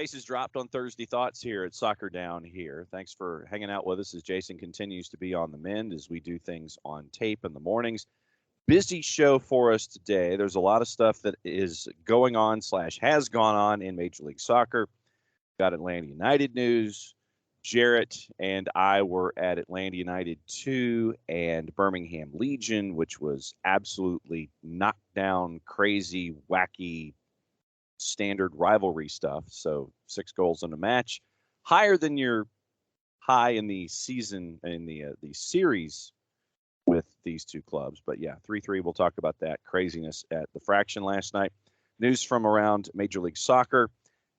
Bases dropped on Thursday Thoughts here at Soccer Down Here. Thanks for hanging out with us as Jason continues to be on the mend as we do things on tape in the mornings. Busy show for us today. There's a lot of stuff that is going on / has gone on in Major League Soccer. Got Atlanta United news. Jarrett and I were at Atlanta United 2 and Birmingham Legion, which was absolutely knockdown, crazy, wacky, standard rivalry stuff. So 6 goals in a match, higher than your high in the season in the series with these two clubs. But yeah, 3-3. We'll talk about that craziness at the Fraction last night. News from around Major League Soccer.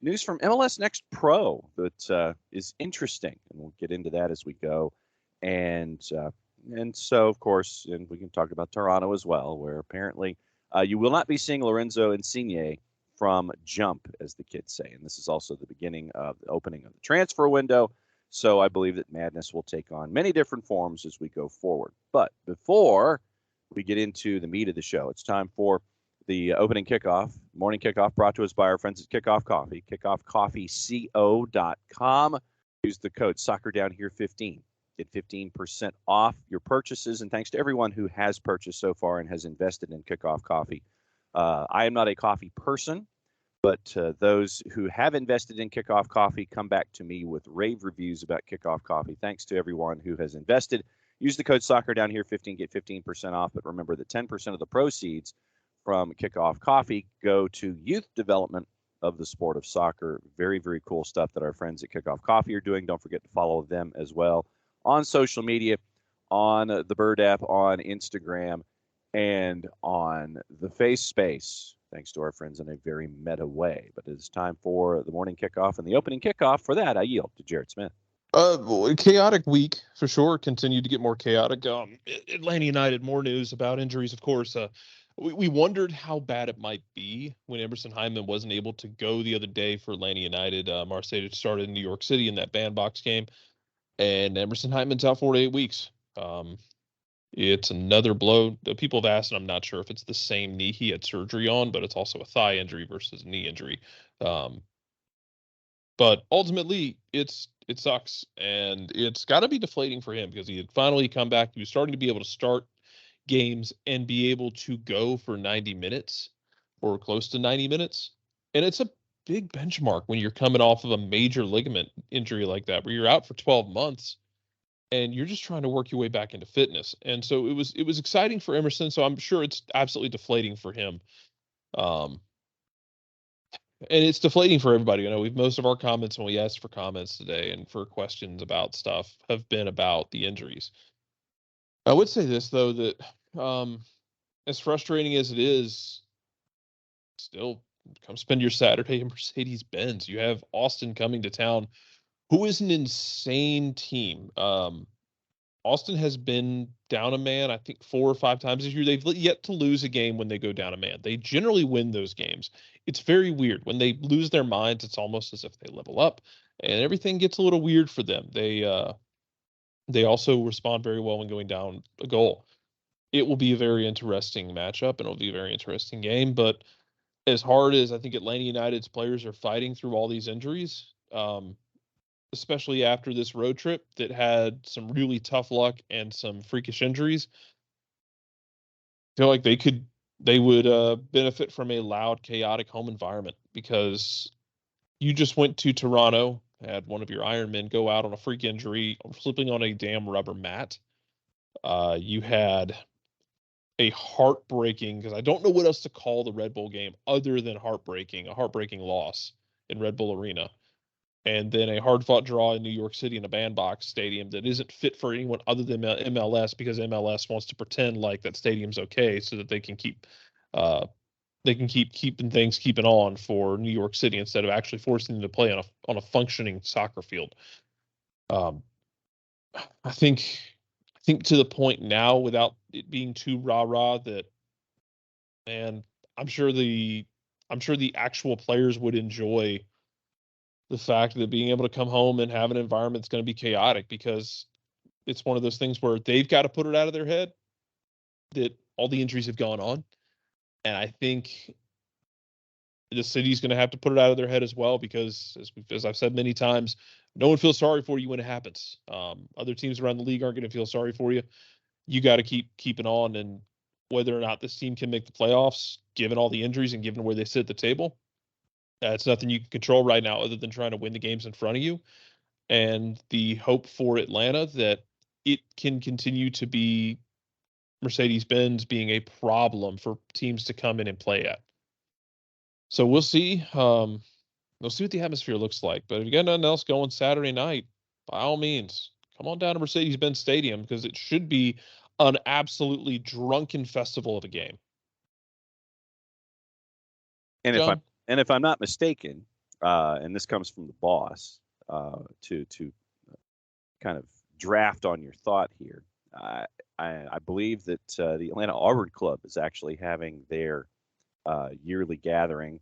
News from MLS Next Pro that is interesting, and we'll get into that as we go. And so, of course, and we can talk about Toronto as well, where apparently you will not be seeing Lorenzo Insigne from jump, as the kids say. And this is also the beginning of the opening of the transfer window. So I believe that madness will take on many different forms as we go forward. But before we get into the meat of the show, it's time for the opening kickoff, morning kickoff, brought to us by our friends at Kickoff Coffee, kickoffcoffeeco.com. Use the code SoccerDownHere15. Get 15% off your purchases. And thanks to everyone who has purchased so far and has invested in Kickoff Coffee. I am not a coffee person, but those who have invested in Kickoff Coffee come back to me with rave reviews about Kickoff Coffee. Thanks to everyone who has invested. Use the code SoccerDownHere15, get 15% off. But remember that 10% of the proceeds from Kickoff Coffee go to youth development of the sport of soccer. Very, very cool stuff that our friends at Kickoff Coffee are doing. Don't forget to follow them as well on social media, on the Bird app, on Instagram, and on the Face Space, thanks to our friends in a very meta way. But it's time for the morning kickoff and the opening kickoff. For that, I yield to Jarrett Smith. Chaotic week for sure. Continued to get more chaotic. Atlanta United, more news about injuries, of course. We wondered how bad it might be when Emerson Hyndman wasn't able to go the other day for Atlanta United. Marseille started in New York City in that bandbox game, and Emerson Hyndman's out 4 to 8 weeks. It's another blow. People have asked, and I'm not sure if it's the same knee he had surgery on, but it's also a thigh injury versus a knee injury. But ultimately, it sucks, and it's got to be deflating for him because he had finally come back. He was starting to be able to start games and be able to go for 90 minutes or close to 90 minutes. And it's a big benchmark when you're coming off of a major ligament injury like that, where you're out for 12 months and you're just trying to work your way back into fitness. And so it was exciting for Emerson. So I'm sure it's absolutely deflating for him. And it's deflating for everybody. You know, most of our comments when we asked for comments today and for questions about stuff have been about the injuries. I would say this, though, that as frustrating as it is, still come spend your Saturday in Mercedes-Benz. You have Austin coming to town, who is an insane team. Austin has been down a man, I think 4 or 5 times this year. They've yet to lose a game when they go down a man. They generally win those games. It's very weird. When they lose their minds, it's almost as if they level up, and everything gets a little weird for them. They also respond very well when going down a goal. It will be a very interesting matchup, and it'll be a very interesting game. But as hard as I think Atlanta United's players are fighting through all these injuries, especially after this road trip that had some really tough luck and some freakish injuries, I feel like they would benefit from a loud, chaotic home environment, because you just went to Toronto, had one of your Iron Men go out on a freak injury, slipping on a damn rubber mat. You had a heartbreaking, because I don't know what else to call the Red Bull game other than heartbreaking, a heartbreaking loss in Red Bull Arena. And then a hard-fought draw in New York City in a bandbox stadium that isn't fit for anyone other than MLS, because MLS wants to pretend like that stadium's okay so that they can keep keeping on for New York City instead of actually forcing them to play on a functioning soccer field. I think to the point now, without it being too rah-rah, that, man, I'm sure the actual players would enjoy the fact that being able to come home and have an environment that's going to be chaotic, because it's one of those things where they've got to put it out of their head that all the injuries have gone on. And I think The city's going to have to put it out of their head as well because, as I've said many times, no one feels sorry for you when it happens. Other teams around the league aren't going to feel sorry for you. You got to keep it on, and whether or not this team can make the playoffs, given all the injuries and given where they sit at the table, it's nothing you can control right now other than trying to win the games in front of you. And the hope for Atlanta that it can continue to be Mercedes-Benz being a problem for teams to come in and play at. So we'll see. We'll see what the atmosphere looks like. But if you got nothing else going Saturday night, by all means, come on down to Mercedes-Benz Stadium because it should be an absolutely drunken festival of a game. And John? if I'm not mistaken, and this comes from the boss, to kind of draft on your thought here, I believe that the Atlanta Auburn Club is actually having their yearly gathering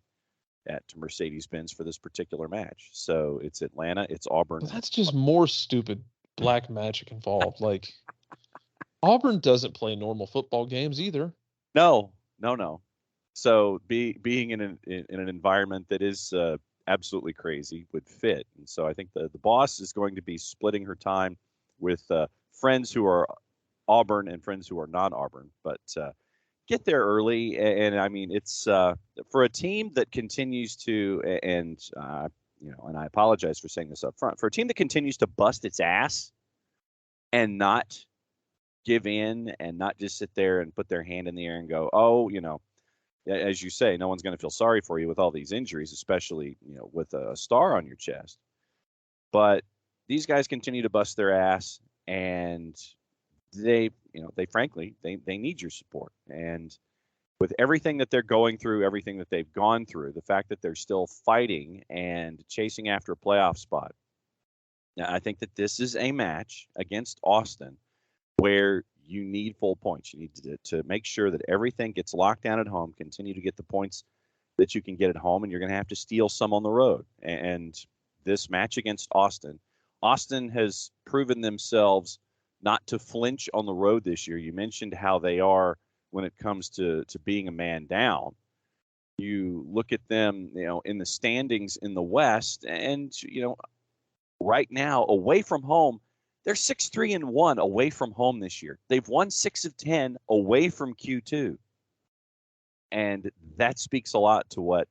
at Mercedes-Benz for this particular match. So it's Atlanta, it's Auburn. Well, that's just more stupid black magic involved. Like, Auburn doesn't play normal football games either. No. So being in an environment that is absolutely crazy would fit. And so I think the boss is going to be splitting her time with friends who are Auburn and friends who are non-Auburn. But get there early, and I mean it's for a team that continues to, and and I apologize for saying this up front, for a team that continues to bust its ass and not give in and not just sit there and put their hand in the air and go, oh, as you say, no one's going to feel sorry for you with all these injuries, especially with a star on your chest. But these guys continue to bust their ass, and they frankly need your support. And with everything that they're going through, everything that they've gone through, the fact that they're still fighting and chasing after a playoff spot, I think that this is a match against Austin where you need full points. You need to make sure that everything gets locked down at home, continue to get the points that you can get at home, and you're going to have to steal some on the road. And this match against Austin has proven themselves not to flinch on the road this year. You mentioned how they are when it comes to being a man down. You look at them, in the standings in the West, and right now away from home, they're 6-3-1 away from home this year. They've won 6 of 10 away from Q2, and that speaks a lot to what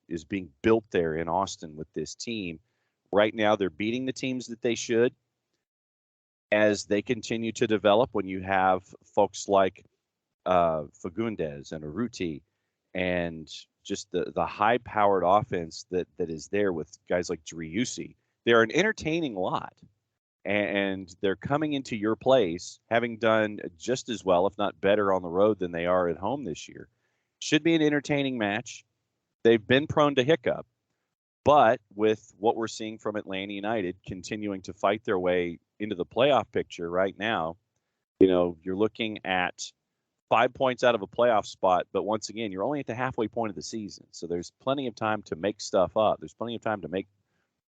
is being built there in Austin with this team. Right now, they're beating the teams that they should. As they continue to develop, when you have folks like Fagundes and Urruti and just the high-powered offense that is there with guys like Driussi, they're an entertaining lot. And they're coming into your place having done just as well, if not better, on the road than they are at home this year. Should be an entertaining match. They've been prone to hiccup. But with what we're seeing from Atlanta United continuing to fight their way into the playoff picture right now, you're looking at 5 points out of a playoff spot. But once again, you're only at the halfway point of the season. So there's plenty of time to make stuff up. There's plenty of time to make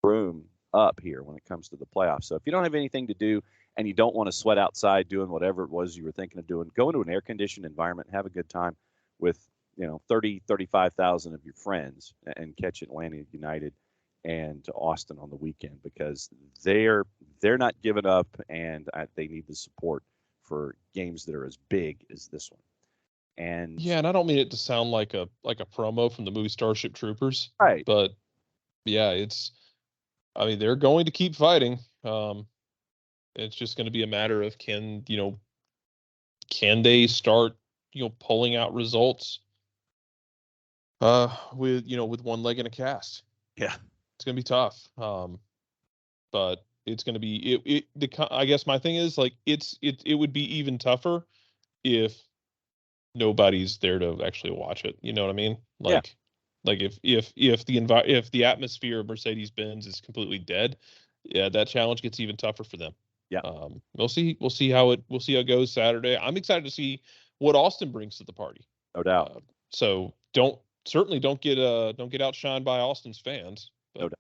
room up here when it comes to the playoffs. So if you don't have anything to do and you don't want to sweat outside doing whatever it was you were thinking of doing, go into an air-conditioned environment, have a good time with 30, 35,000 of your friends and catch Atlanta United and Austin on the weekend because they're not giving up and they need the support for games that are as big as this one. And yeah, and I don't mean it to sound like a promo from the movie Starship Troopers, right? But yeah, they're going to keep fighting. It's just going to be a matter of can they start pulling out results with one leg in a cast. Yeah. It's going to be tough. But it's going to be I guess my thing is like it would be even tougher if nobody's there to actually watch it. You know what I mean? Like if the atmosphere of Mercedes-Benz is completely dead, yeah, that challenge gets even tougher for them. Yeah. We'll see how it goes Saturday. I'm excited to see what Austin brings to the party. No doubt. So don't get outshined by Austin's fans. But. No doubt.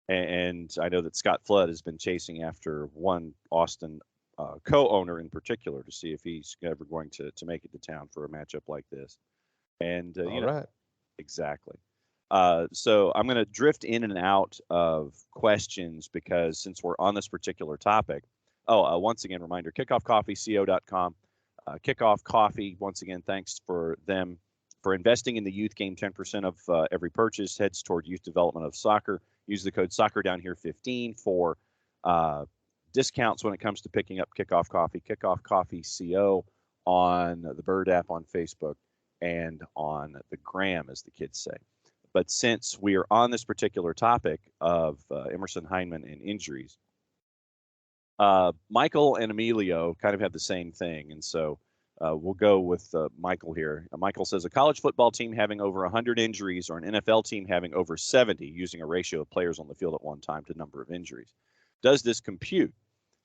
And I know that Scott Flood has been chasing after one Austin co-owner in particular to see if he's ever going to make it to town for a matchup like this. And, All right. exactly. So I'm going to drift in and out of questions because since we're on this particular topic, once again, reminder, kickoffcoffeeco.com. Kickoff Coffee, once again, thanks for them for investing in the youth game. 10% of every purchase heads toward youth development of soccer. Use the code SoccerDownHere15 for discounts when it comes to picking up Kickoff Coffee. Kickoff Coffee CO on the Bird app on Facebook and on the gram, as the kids say. But since we are on this particular topic of Emerson Hyndman and injuries, Michael and Emilio kind of have the same thing. And so we'll go with Michael here. Michael says a college football team having over 100 injuries or an NFL team having over 70 using a ratio of players on the field at one time to number of injuries. Does this compute?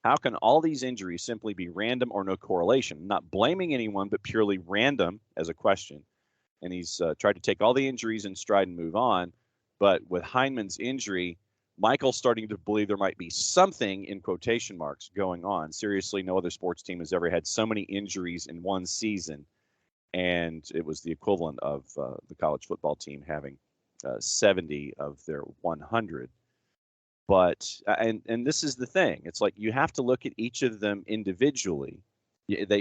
How can all these injuries simply be random or no correlation? Not blaming anyone, but purely random as a question. And he's tried to take all the injuries in stride and move on. But with Hyndman's injury, Michael's starting to believe there might be something in quotation marks going on. Seriously, no other sports team has ever had so many injuries in one season. And it was the equivalent of the college football team having 70 of their 100. But and this is the thing. It's like you have to look at each of them individually.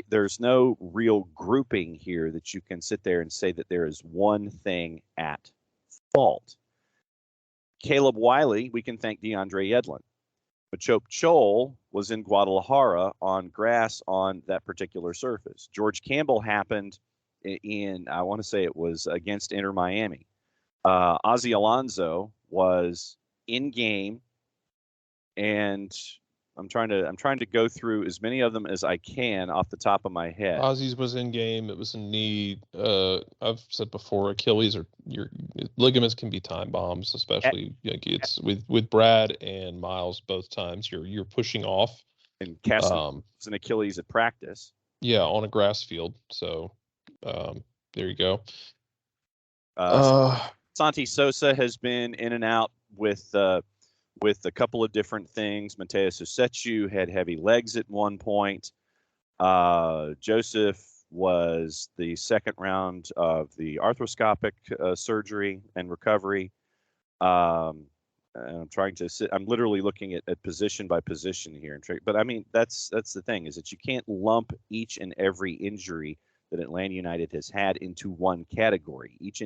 There's no real grouping here that you can sit there and say that there is one thing at fault. Caleb Wiley, we can thank DeAndre Yedlin. Machop Chol was in Guadalajara on grass on that particular surface. George Campbell happened in, I want to say it was against Inter Miami. Ozzy Alonso was in game, and I'm trying to go through as many of them as I can off the top of my head. Ozzy's was in game. It was a knee. I've said before, Achilles or your ligaments can be time bombs, especially like it's with Brad and Miles both times. You're pushing off. And Caston was an Achilles at practice. Yeah, on a grass field. So there you go. Santi Sosa has been in and out with a couple of different things. Mateus Usechu had heavy legs at one point. Joseph was the second round of the arthroscopic surgery and recovery. And I'm trying to sit. I'm literally looking at position by position here. But I mean, that's the thing, is that you can't lump each and every injury that Atlanta United has had into one category. Each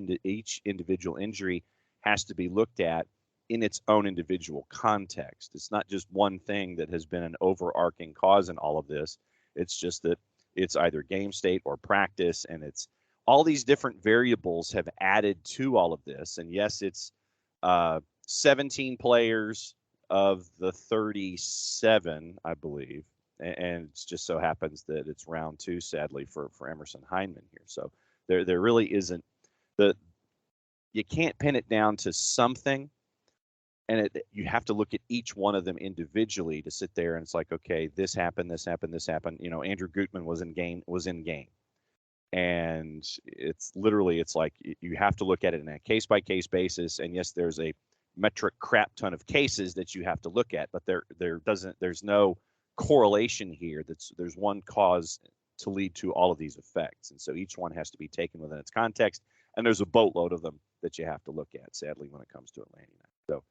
individual injury has to be looked at in its own individual context. It's not just one thing that has been an overarching cause in all of this. It's just that it's either game state or practice, and it's all these different variables have added to all of this. And yes, it's 17 players of the 37, I believe. And it just so happens that it's round two, sadly, for Emerson Hyndman here. So there really isn't you can't pin it down to something. And you have to look at each one of them individually to sit there and it's like, okay, this happened, this happened, this happened. Andrew Gutman was in game. And it's like you have to look at it in a case by case basis. And yes, there's a metric crap ton of cases that you have to look at, but there's no correlation here. There's one cause to lead to all of these effects. And so each one has to be taken within its context. And there's a boatload of them that you have to look at, sadly, when it comes to Atlanta United. So,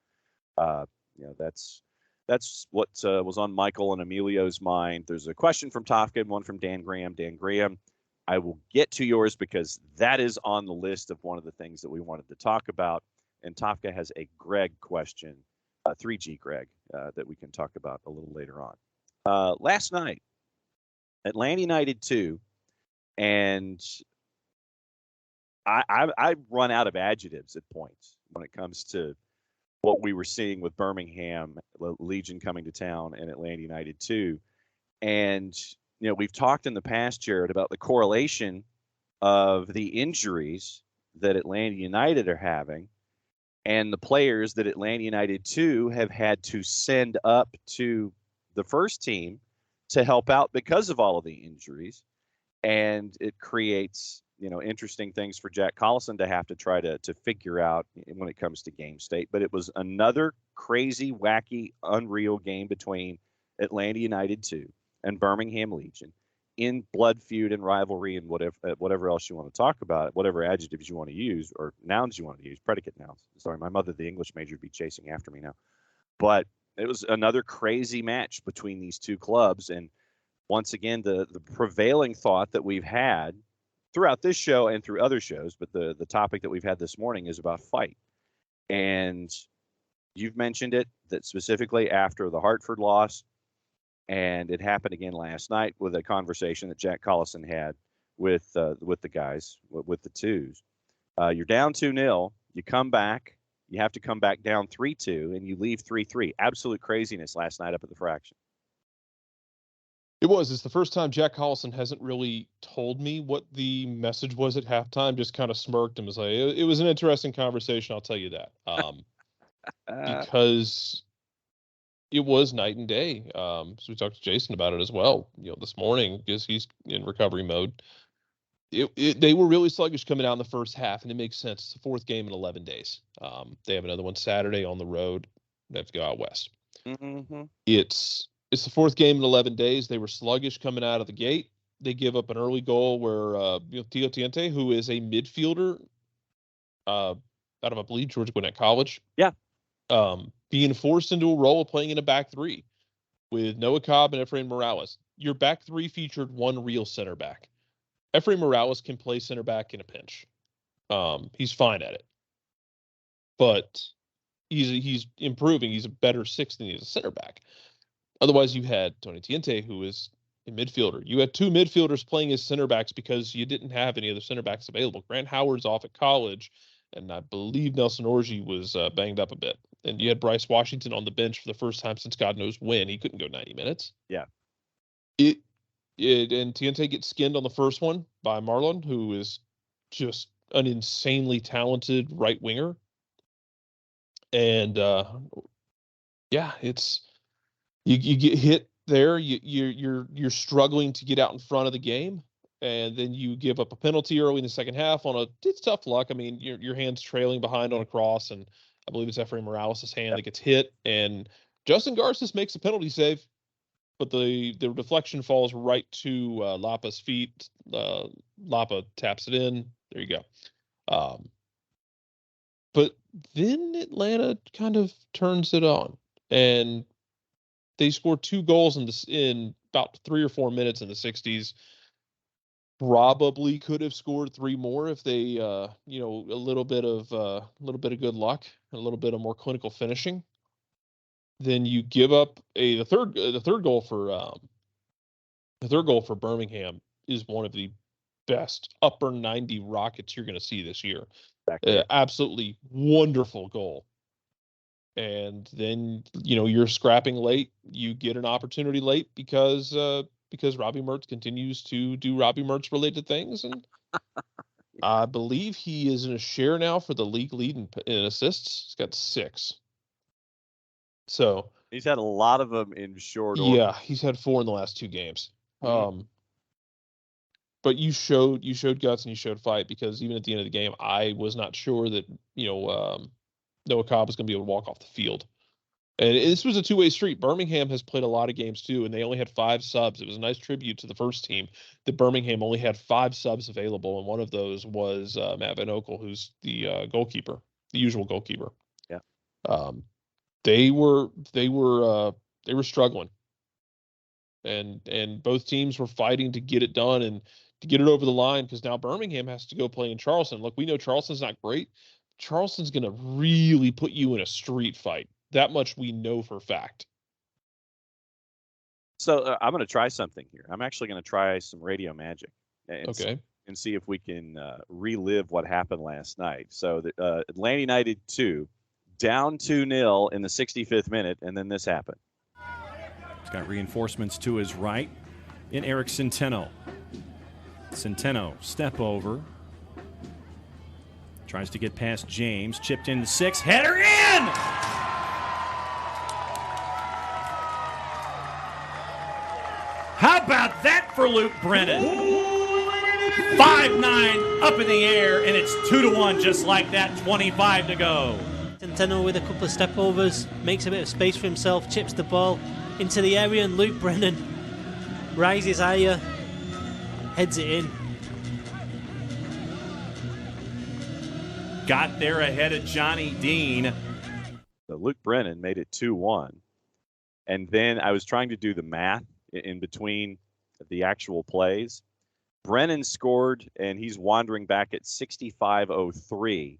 that's what was on Michael and Emilio's mind. There's a question from Tofka and one from Dan Graham. Dan Graham, I will get to yours because that is on the list of one of the things that we wanted to talk about. And Tofka has a Greg question, 3G Greg, that we can talk about a little later on. Last night, Atlanta United 2, and I run out of adjectives at points when it comes to what we were seeing with Birmingham Legion coming to town and Atlanta United 2. And, we've talked in the past, Jared, about the correlation of the injuries that Atlanta United are having and the players that Atlanta United 2 have had to send up to the first team to help out because of all of the injuries. And it creates, interesting things for Jack Collison to have to try to figure out when it comes to game state. But it was another crazy, wacky, unreal game between Atlanta United 2 and Birmingham Legion. in blood feud and rivalry and whatever else you want to talk about, whatever adjectives you want to use or nouns you want to use, predicate nouns. Sorry, my mother, the English major, would be chasing after me now. But it was another crazy match between these two clubs. And once again, the prevailing thought that we've had throughout this show and through other shows, but the topic that we've had this morning is about fight. And you've mentioned it, that specifically after the Hartford loss, and it happened again last night with a conversation that Jack Collison had with the guys, with the twos. You're down 2-0, you come back, you have to come back down 3-2, and you leave 3-3. Absolute craziness last night up at the Fraction. It was. It's the first time Jack Collison hasn't really told me what the message was at halftime, just kind of smirked and was like, it was an interesting conversation, I'll tell you that. Because it was night and day. So we talked to Jason about it as well, this morning, because he's in recovery mode. They were really sluggish coming out in the first half, and it makes sense. It's the fourth game in 11 days. They have another one Saturday on the road. They have to go out west. Mm-hmm. It's the fourth game in 11 days. They were sluggish coming out of the gate. They give up an early goal where Tio Tiente, who is a midfielder out of, I believe, Georgia Gwinnett College. Yeah. Being forced into a role of playing in a back three with Noah Cobb and Efrain Morales. Your back three featured one real center back. Efrain Morales can play center back in a pinch. He's fine at it. But he's improving. He's a better six than he is a center back. Otherwise, you had Tony Tiente, who is a midfielder. You had two midfielders playing as center backs because you didn't have any other center backs available. Grant Howard's off at college, and I believe Nelson Orji was banged up a bit. And you had Bryce Washington on the bench for the first time since God knows when. He couldn't go 90 minutes. Yeah. And Tiente gets skinned on the first one by Marlon, who is just an insanely talented right winger. And it's you get hit there. You're struggling to get out in front of the game, and then you give up a penalty early in the second half it's tough luck. I mean, your hand's trailing behind on a cross, and I believe it's Efrain Morales' hand that gets hit, and Justin Garces makes a penalty save, but the deflection falls right to Lapa's feet. Lapa taps it in. There you go. But then Atlanta kind of turns it on, and they scored 2 goals in about 3 or 4 minutes in the 60s. Probably could have scored 3 more if they, a little bit of good luck and a little bit of more clinical finishing. Then you give up the third goal for Birmingham is one of the best upper 90 rockets you're going to see this year. Absolutely wonderful goal. And then, you're scrapping late. You get an opportunity late because Robbie Mertz continues to do Robbie Mertz related things. And I believe he is in a share now for the league lead in assists. He's got 6. So he's had a lot of them in short order. Yeah, he's had 4 in the last 2 games. Mm-hmm. But you showed guts and you showed fight, because even at the end of the game, I was not sure that, Noah Cobb was going to be able to walk off the field. And this was a 2-way street. Birmingham has played a lot of games too, and they only had 5 subs. It was a nice tribute to the first team that Birmingham only had 5 subs available, and one of those was Matt Van Okel, who's the goalkeeper, the usual goalkeeper. Yeah. They were struggling, and both teams were fighting to get it done and to get it over the line, because now Birmingham has to go play in Charleston. Look, we know Charleston's not great. Charleston's going to really put you in a street fight. That much we know for a fact. So I'm going to try something here. I'm actually going to try some radio magic. And see if we can relive what happened last night. So Atlanta United 2, down 2-0 in the 65th minute, and then this happened. He's got reinforcements to his right in Eric Centeno. Centeno, step over. Tries to get past James. Chipped in 6. Header in! How about that for Luke Brennan? 5-9 up in the air, and it's 2-1 just like that, 25 to go. Centeno with a couple of step overs, makes a bit of space for himself, chips the ball into the area, and Luke Brennan rises higher heads it in. Got there ahead of Johnny Dean. So Luke Brennan made it 2-1. And then I was trying to do the math in between the actual plays. Brennan scored, and he's wandering back at 65:03.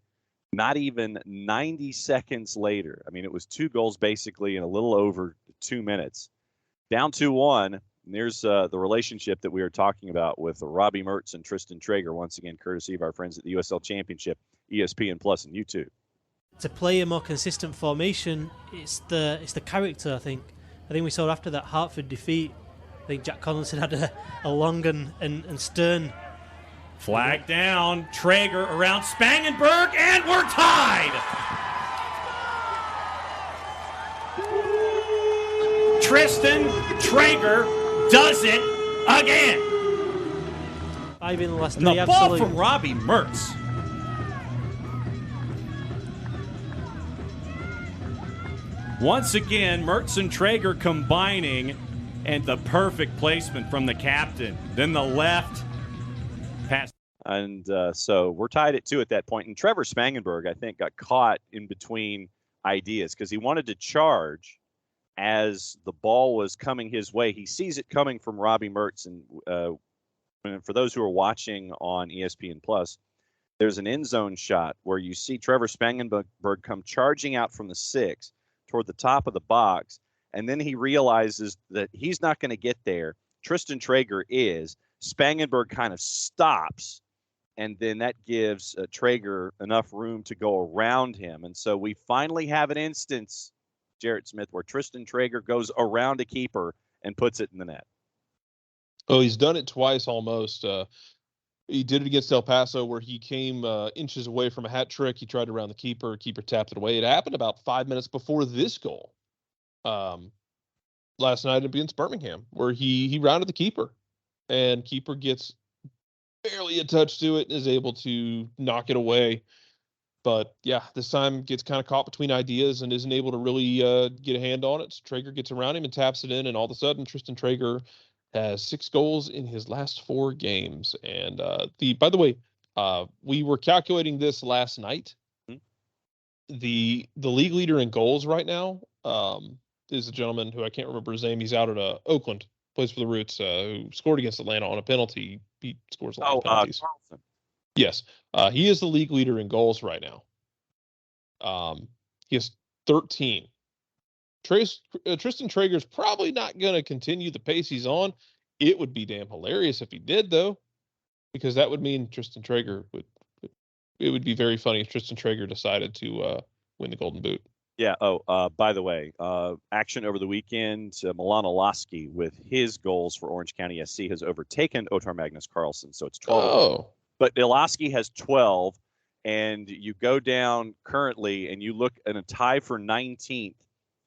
Not even 90 seconds later. I mean, it was 2 goals basically in a little over 2 minutes. Down 2-1. And there's the relationship that we were talking about with Robbie Mertz and Tristan Traeger, once again, courtesy of our friends at the USL Championship, ESPN Plus and YouTube. To play a more consistent formation, it's the character, I think. I think we saw after that Hartford defeat, I think Jack Collinson had a long and stern. Flag down. Traeger around Spangenberg, and we're tied. Tristan Traeger does it again. 5 in the last And 3. the ball Absolutely. from Robbie Mertz. Once again, Mertz and Traeger combining, and the perfect placement from the captain. Then the left pass. And so we're tied at 2 at that point. And Trevor Spangenberg, I think, got caught in between ideas because he wanted to charge as the ball was coming his way. He sees it coming from Robbie Mertz. And for those who are watching on ESPN Plus, there's an end zone shot where you see Trevor Spangenberg come charging out from the 6 toward the top of the box. And then he realizes that he's not going to get there. Tristan Traeger is. Spangenberg kind of stops, and then that gives Traeger enough room to go around him. And so we finally have an instance, Jarrett Smith, where Tristan Traeger goes around a keeper and puts it in the net. Oh, he's done it twice almost. He did it against El Paso where he came inches away from a hat trick. He tried to round the keeper. Keeper tapped it away. It happened about 5 minutes before this goal. Last night against Birmingham, where he rounded the keeper, and keeper gets barely a touch to it and is able to knock it away. But yeah, this time gets kind of caught between ideas and isn't able to really get a hand on it. So Traeger gets around him and taps it in, and all of a sudden Tristan Traeger has 6 goals in his last 4 games. And by the way, we were calculating this last night. Mm-hmm. The league leader in goals right now is a gentleman who I can't remember his name. He's out at Oakland, plays for the Roots, who scored against Atlanta on a penalty. He scores a lot of penalties. Carlson. Yes, he is the league leader in goals right now. He has 13. Tristan Traeger's probably not going to continue the pace he's on. It would be damn hilarious if he did, though, because that would mean Tristan Traeger would. It would be very funny if Tristan Traeger decided to win the Golden Boot. Yeah. By the way, action over the weekend, Milan Olaski with his goals for Orange County SC has overtaken Otar Magnus Carlson. So it's 12. Oh. But Olaski has 12, and you go down currently and you look at a tie for 19th,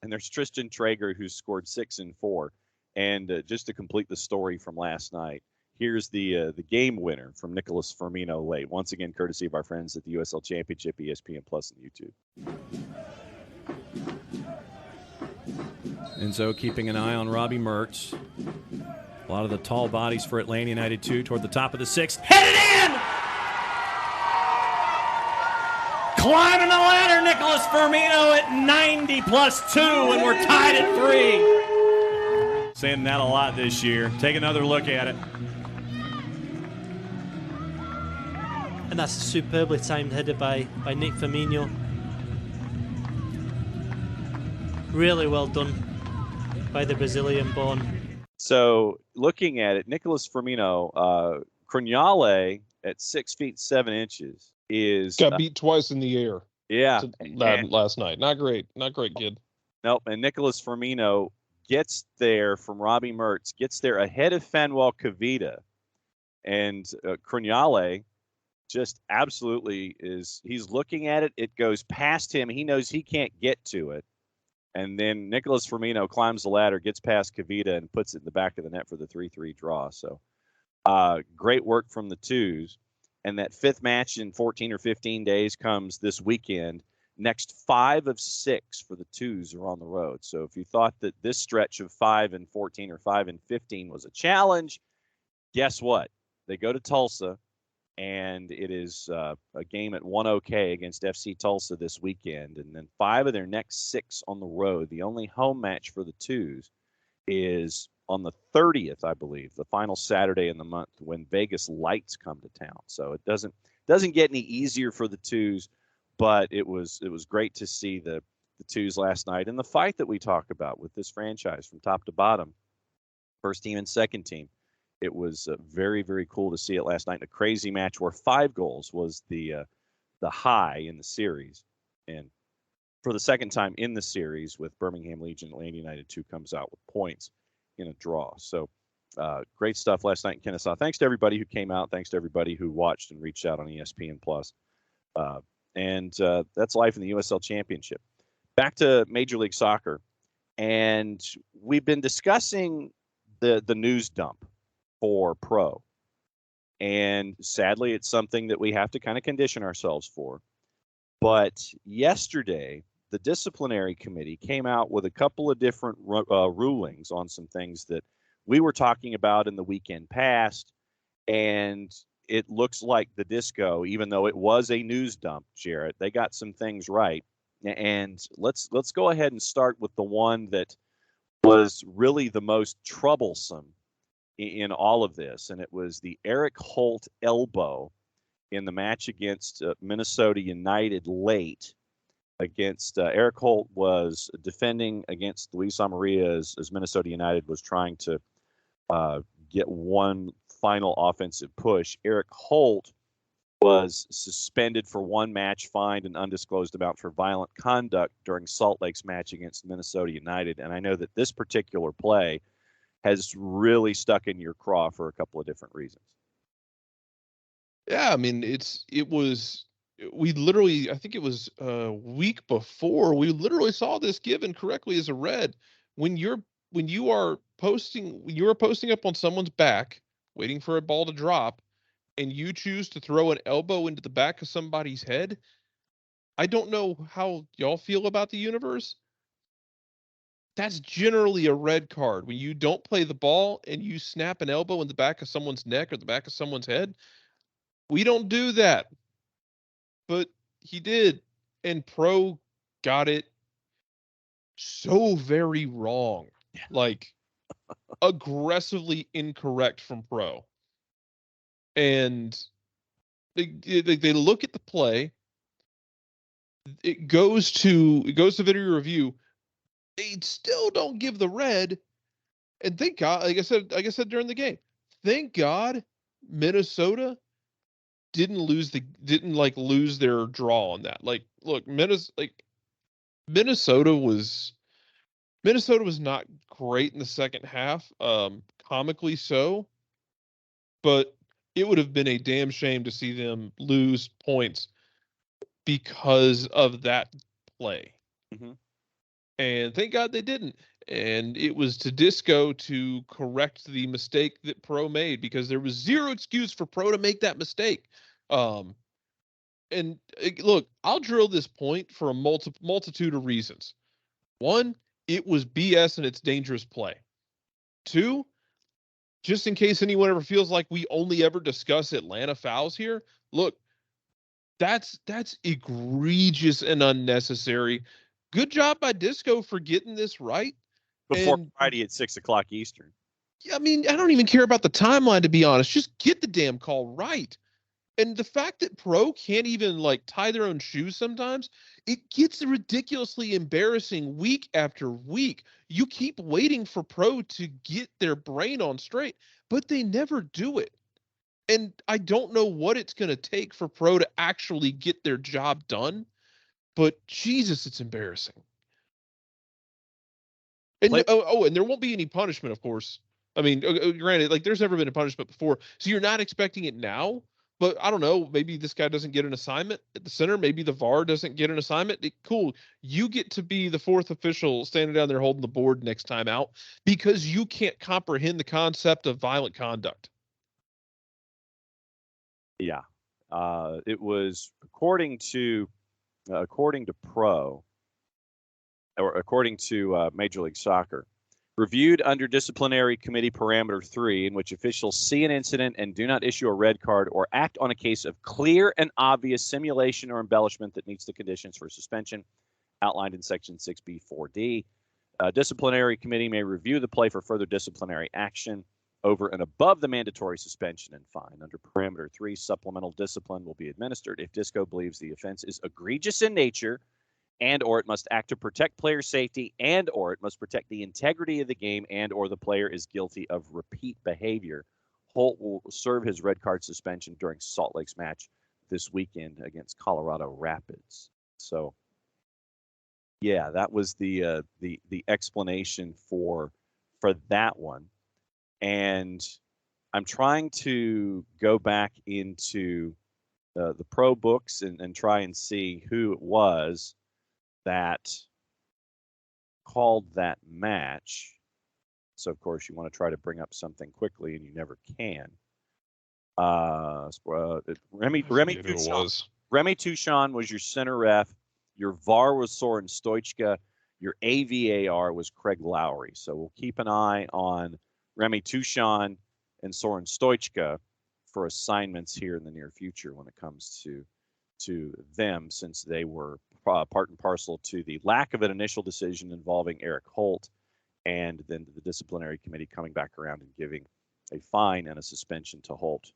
and there's Tristan Traeger who's scored 6 and 4. And just to complete the story from last night, here's the game winner from Nicholas Firmino late. Once again, courtesy of our friends at the USL Championship, ESPN Plus and YouTube. Enzo keeping an eye on Robbie Mertz. A lot of the tall bodies for Atlanta United 2 toward the top of the 6th. Headed in! Climbing the ladder, Nicholas Firmino at 90 plus 2, and we're tied at 3. Saying that a lot this year. Take another look at it. And that's a superbly timed header by Nick Firmino. Really well done by the Brazilian-born. So looking at it, Nicholas Firmino, Crunale at 6 feet 7 inches is got beat twice in the air. Yeah, last night. Not great, kid. Nope. And Nicholas Firmino gets there from Robbie Mertz, gets there ahead of Fanuel Kavita, and Crunale just absolutely he's looking at it. It goes past him. He knows he can't get to it. And then Nicholas Firmino climbs the ladder, gets past Kavita, and puts it in the back of the net for the 3-3 draw. So great work from the twos. And that 5th match in 14 or 15 days comes this weekend. Next 5 of 6 for the twos are on the road. So if you thought that this stretch of 5 and 14 or 5 and 15 was a challenge, guess what? they go to Tulsa, and it is a game at 1OK against FC Tulsa this weekend. And then 5 of their next 6 on the road. The only home match for the Twos is on the 30th, I believe, the final Saturday in the month when Vegas Lights come to town. So it doesn't get any easier for the Twos, but it was great to see the Twos last night. And the fight that we talk about with this franchise from top to bottom, first team and second team. It was very, very cool to see it last night in a crazy match where 5 goals was the high in the series. And for the second time in the series with Birmingham Legion, Atlanta United 2 comes out with points in a draw. So great stuff last night in Kennesaw. Thanks to everybody who came out. Thanks to everybody who watched and reached out on ESPN Plus. And that's life in the USL Championship. Back to Major League Soccer. And we've been discussing the news dump for pro. And sadly, it's something that we have to kind of condition ourselves for. But yesterday, the disciplinary committee came out with a couple of different rulings on some things that we were talking about in the weekend past. And it looks like the disco, even though it was a news dump, Jarrett, they got some things right. And let's go ahead and start with the one that was really the most troublesome in all of this, and it was the Eric Holt elbow in the match against Minnesota United late. Against Eric Holt was defending against Luis Amaria as Minnesota United was trying to get one final offensive push. Eric Holt was suspended for 1 match, fined an undisclosed amount for violent conduct during Salt Lake's match against Minnesota United. And I know that this particular play has really stuck in your craw for a couple of different reasons. Yeah, I mean, we literally, I think it was a week before, we literally saw this given correctly as a red. When you are posting up on someone's back, waiting for a ball to drop, and you choose to throw an elbow into the back of somebody's head, I don't know how y'all feel about the universe. That's generally a red card. When you don't play the ball and you snap an elbow in the back of someone's neck or the back of someone's head, we don't do that. But he did. And Pro got it so very wrong. Like, aggressively incorrect from Pro. And they look at the play. It goes to video review. They still don't give the red. And thank God, like I said during the game, thank God Minnesota didn't lose their draw on that. Like, look, Minnesota was not great in the second half, comically so, but it would have been a damn shame to see them lose points because of that play. Mm-hmm. And thank God they didn't. And it was to Disco to correct the mistake that Pro made, because there was zero excuse for Pro to make that mistake. And look, I'll drill this point for a multitude of reasons. 1, it was BS and it's dangerous play. 2, just in case anyone ever feels like we only ever discuss Atlanta fouls here, look, that's egregious and unnecessary. Good job by Disco for getting this right. Before Friday at 6:00 Eastern. I mean, I don't even care about the timeline, to be honest. Just get the damn call right. And the fact that Pro can't even tie their own shoes sometimes, it gets ridiculously embarrassing week after week. You keep waiting for Pro to get their brain on straight, but they never do it. And I don't know what it's going to take for Pro to actually get their job done, but Jesus, it's embarrassing. And and there won't be any punishment, of course. I mean, granted, there's never been a punishment before, so you're not expecting it now. But I don't know, maybe this guy doesn't get an assignment at the center. Maybe the VAR doesn't get an assignment. Cool. You get to be the 4th official standing down there holding the board next time out because you can't comprehend the concept of violent conduct. Yeah. It was according to Pro, or according to Major League Soccer, Reviewed under disciplinary committee parameter 3, in which officials see an incident and do not issue a red card or act on a case of clear and obvious simulation or embellishment that meets the conditions for suspension outlined in section 6B4D. Disciplinary committee may review the play for further disciplinary action over and above the mandatory suspension and fine. Under parameter 3, supplemental discipline will be administered if Disco believes the offense is egregious in nature and or it must act to protect player safety and or it must protect the integrity of the game and or the player is guilty of repeat behavior. Holt will serve his red card suspension during Salt Lake's match this weekend against Colorado Rapids. So, yeah, that was the explanation for that one. And I'm trying to go back into the pro books and try and see who it was that called that match. So, of course, you want to try to bring up something quickly, and you never can. Remy Touchon was your center ref. Your VAR was Soren Stoichka. Your AVAR was Craig Lowry. So we'll keep an eye on Remy Touchon and Soren Stoichka for assignments here in the near future when it comes to them, since they were part and parcel to the lack of an initial decision involving Eric Holt, and then the disciplinary committee coming back around and giving a fine and a suspension to Holt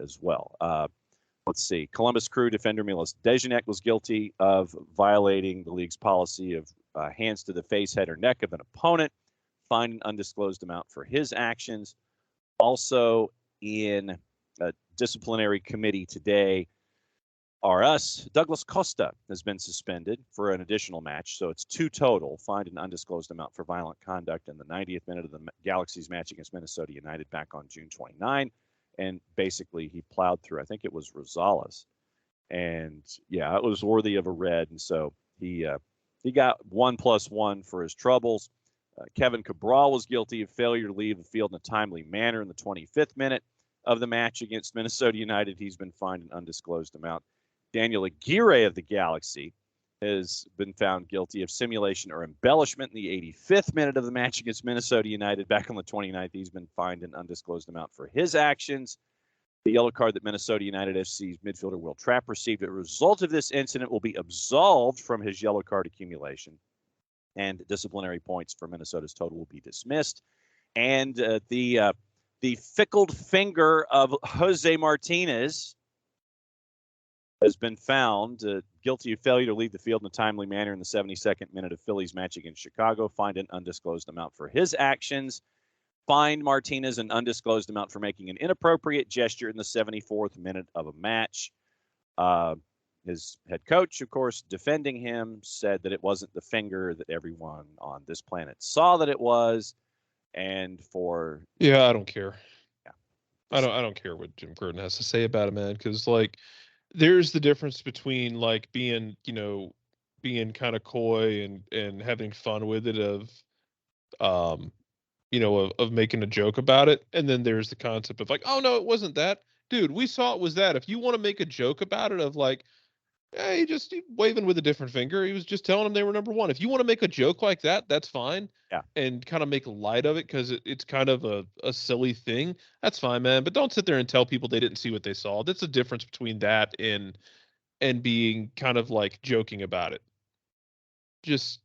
as well. Let's see. Columbus Crew defender Milos Dejanek was guilty of violating the league's policy of hands to the face, head, or neck of an opponent, fined an undisclosed amount for his actions. Also in a disciplinary committee today, Douglas Costa has been suspended for an additional match, so it's 2 total, fined an undisclosed amount for violent conduct in the 90th minute of the Galaxy's match against Minnesota United back on June 29, and basically he plowed through, I think it was Rosales, and yeah, it was worthy of a red, and so he got 1+1 for his troubles. Kevin Cabral was guilty of failure to leave the field in a timely manner in the 25th minute of the match against Minnesota United. He's been fined an undisclosed amount. Daniel Aguirre of the Galaxy has been found guilty of simulation or embellishment in the 85th minute of the match against Minnesota United back on the 29th. He's been fined an undisclosed amount for his actions. The yellow card that Minnesota United FC's midfielder Will Trapp received as a result of this incident will be absolved from his yellow card accumulation, and disciplinary points for Minnesota's total will be dismissed. And the fickled finger of Jose Martinez has been found guilty of failure to leave the field in a timely manner in the 72nd minute of Phillies match against Chicago, fined an undisclosed amount for his actions. Fined Martinez an undisclosed amount for making an inappropriate gesture in the 74th minute of a match. His head coach, of course, defending him, said that it wasn't the finger that everyone on this planet saw that it was. And for... Yeah, I don't care. Yeah. I don't care what Jim Curtin has to say about it, man, because, like, there's the difference between, like, being kind of coy and having fun with it of making a joke about it, and then there's the concept of, like, oh no, it wasn't that, dude, we saw it was that. If you want to make a joke about it of, like, hey, he waving with a different finger, he was just telling them they were number one. If you want to make a joke like that, that's fine. Yeah. And kind of make light of it because it's kind of a silly thing. That's fine, man. But don't sit there and tell people they didn't see what they saw. That's the difference between that and being kind of like joking about it. Just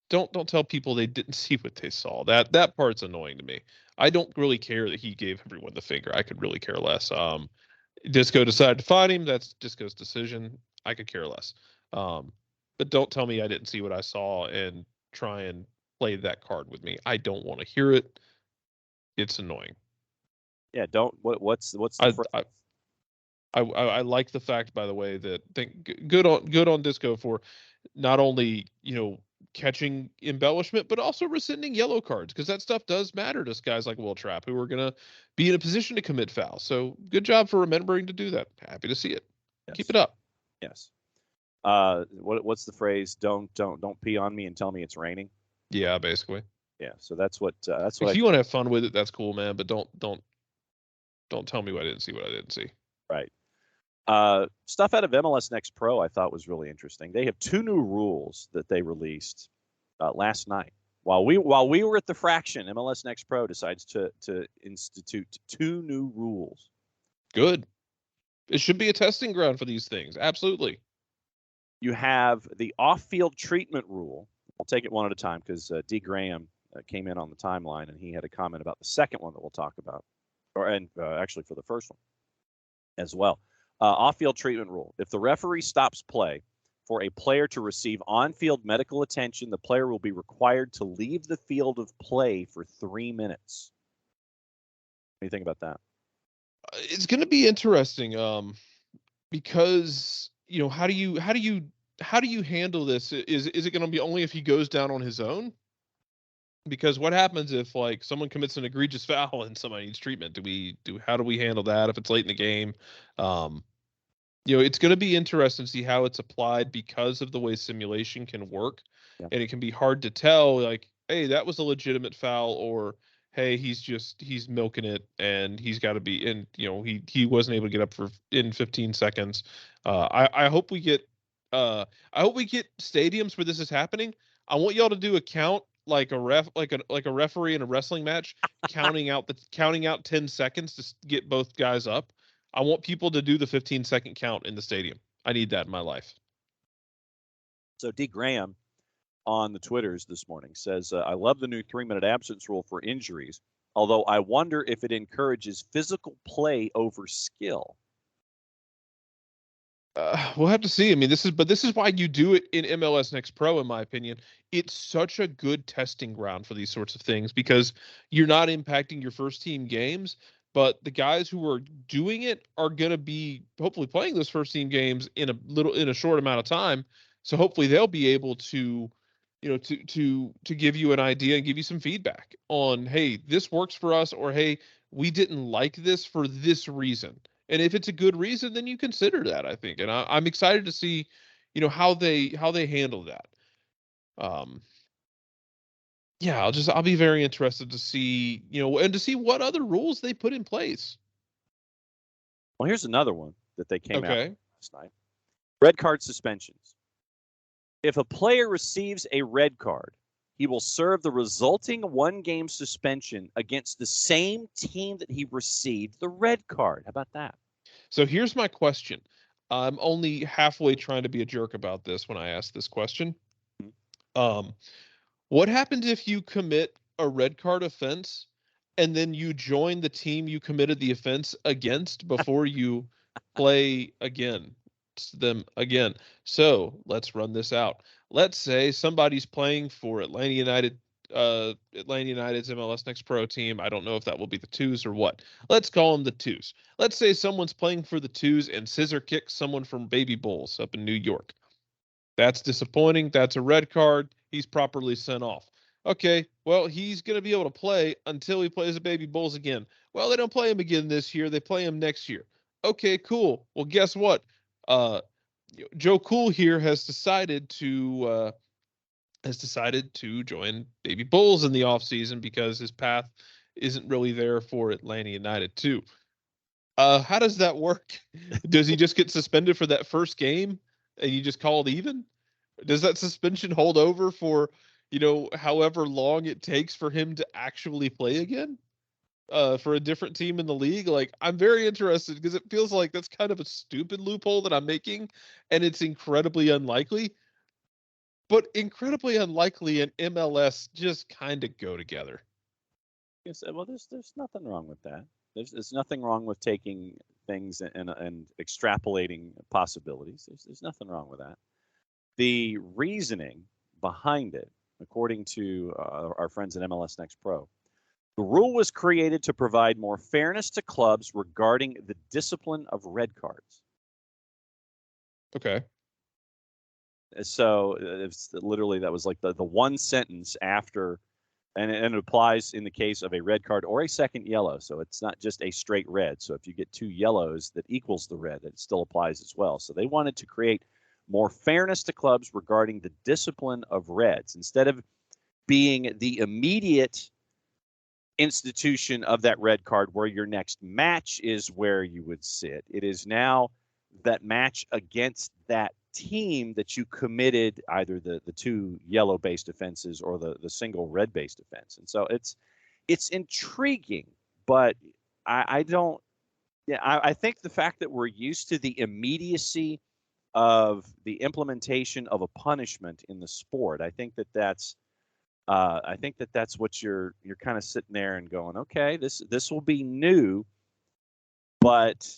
don't tell people they didn't see what they saw. That part's annoying to me. I don't really care that he gave everyone the finger. I could really care less. Disco decided to fight him. That's Disco's decision. I could care less. But don't tell me I didn't see what I saw and try and play that card with me. I don't want to hear it. It's annoying. Yeah, don't. What's the I like the fact, by the way, that good on Disco for not only catching embellishment, but also rescinding yellow cards, because that stuff does matter to guys like Will Trapp who are gonna be in a position to commit fouls. So good job for remembering to do that. Happy to see it. Yes. Keep it up. Yes. What's the phrase? Don't pee on me and tell me it's raining. Yeah, basically. Yeah. So that's what. If you want to have fun with it, that's cool, man. But don't tell me I didn't see what I didn't see. Right. Stuff out of MLS Next Pro I thought was really interesting. They have 2 new rules that they released last night. While we were at the fraction, MLS Next Pro decides to institute 2 new rules. Good. It should be a testing ground for these things. Absolutely. You have the off-field treatment rule. I'll take it one at a time because D. Graham came in on the timeline and he had a comment about the second one that we'll talk about, actually for the first one as well. Off-field treatment rule. If the referee stops play for a player to receive on-field medical attention, the player will be required to leave the field of play for 3 minutes. What do you think about that? It's going to be interesting because, how do you handle this? Is it going to be only if he goes down on his own? Because what happens if like someone commits an egregious foul and somebody needs treatment? How do we handle that if it's late in the game? It's going to be interesting to see how it's applied because of the way simulation can work. Yeah. And it can be hard to tell, like, hey, that was a legitimate foul, or hey, he's milking it and he's got to be in, he wasn't able to get up in 15 seconds. I hope we get stadiums where this is happening. I want y'all to do a count like a referee in a wrestling match, counting out 10 seconds to get both guys up. I want people to do the 15-second count in the stadium. I need that in my life. So D. Graham on the Twitters this morning says, I love the new 3-minute absence rule for injuries, although I wonder if it encourages physical play over skill. We'll have to see. I mean, this is why you do it in MLS Next Pro, in my opinion. It's such a good testing ground for these sorts of things because you're not impacting your first team games, but the guys who are doing it are going to be hopefully playing those first team games in a short amount of time. So hopefully they'll be able to, to give you an idea and give you some feedback on, hey, this works for us, or hey, we didn't like this for this reason. And if it's a good reason, then you consider that, I think. And I'm excited to see, how they handle that. Yeah, I'll be very interested to see, and to see what other rules they put in place. Well, here's another one that they came out last night. Red card suspensions. If a player receives a red card, he will serve the resulting 1-game suspension against the same team that he received the red card. How about that? So here's my question. I'm only halfway trying to be a jerk about this when I ask this question. What happens if you commit a red card offense and then you join the team you committed the offense against before you play them again? So let's run this out. Let's say somebody's playing for Atlanta United's MLS Next Pro team. I don't know if that will be the Twos or what. Let's call them the Twos. Let's say someone's playing for the Twos and scissor kicks someone from Baby Bulls up in New York. That's disappointing. That's a red card. He's properly sent off. Okay, well, he's going to be able to play until he plays the Baby Bulls again. Well, they don't play him again this year. They play him next year. Okay, cool. Well, guess what? Joe Cool here has decided to join Baby Bulls in the offseason because his path isn't really there for Atlanta United too. How does that work? Does he just get suspended for that first game and you just call it even? Does that suspension hold over for, however long it takes for him to actually play again? For a different team in the league? Like, I'm very interested because it feels like that's kind of a stupid loophole that I'm making, and it's incredibly unlikely. But incredibly unlikely and MLS just kind of go together. Yes, well, there's nothing wrong with that. There's nothing wrong with taking things and extrapolating possibilities. There's nothing wrong with that. The reasoning behind it, according to our friends at MLS Next Pro, the rule was created to provide more fairness to clubs regarding the discipline of red cards. Okay. So it's literally that was like the one sentence after, and it applies in the case of a red card or a second yellow. So it's not just a straight red. So if you get 2 yellows that equals the red, it still applies as well. So they wanted to create more fairness to clubs regarding the discipline of reds. Instead of being the immediate institution of that red card where your next match is where you would sit, it is now that match against that team that you committed either the two yellow-based offenses or the single red-based offense. And so it's intriguing, but I don't. Yeah, I think the fact that we're used to the immediacy of the implementation of a punishment in the sport, I think that's what you're kind of sitting there and going, okay, this will be new, but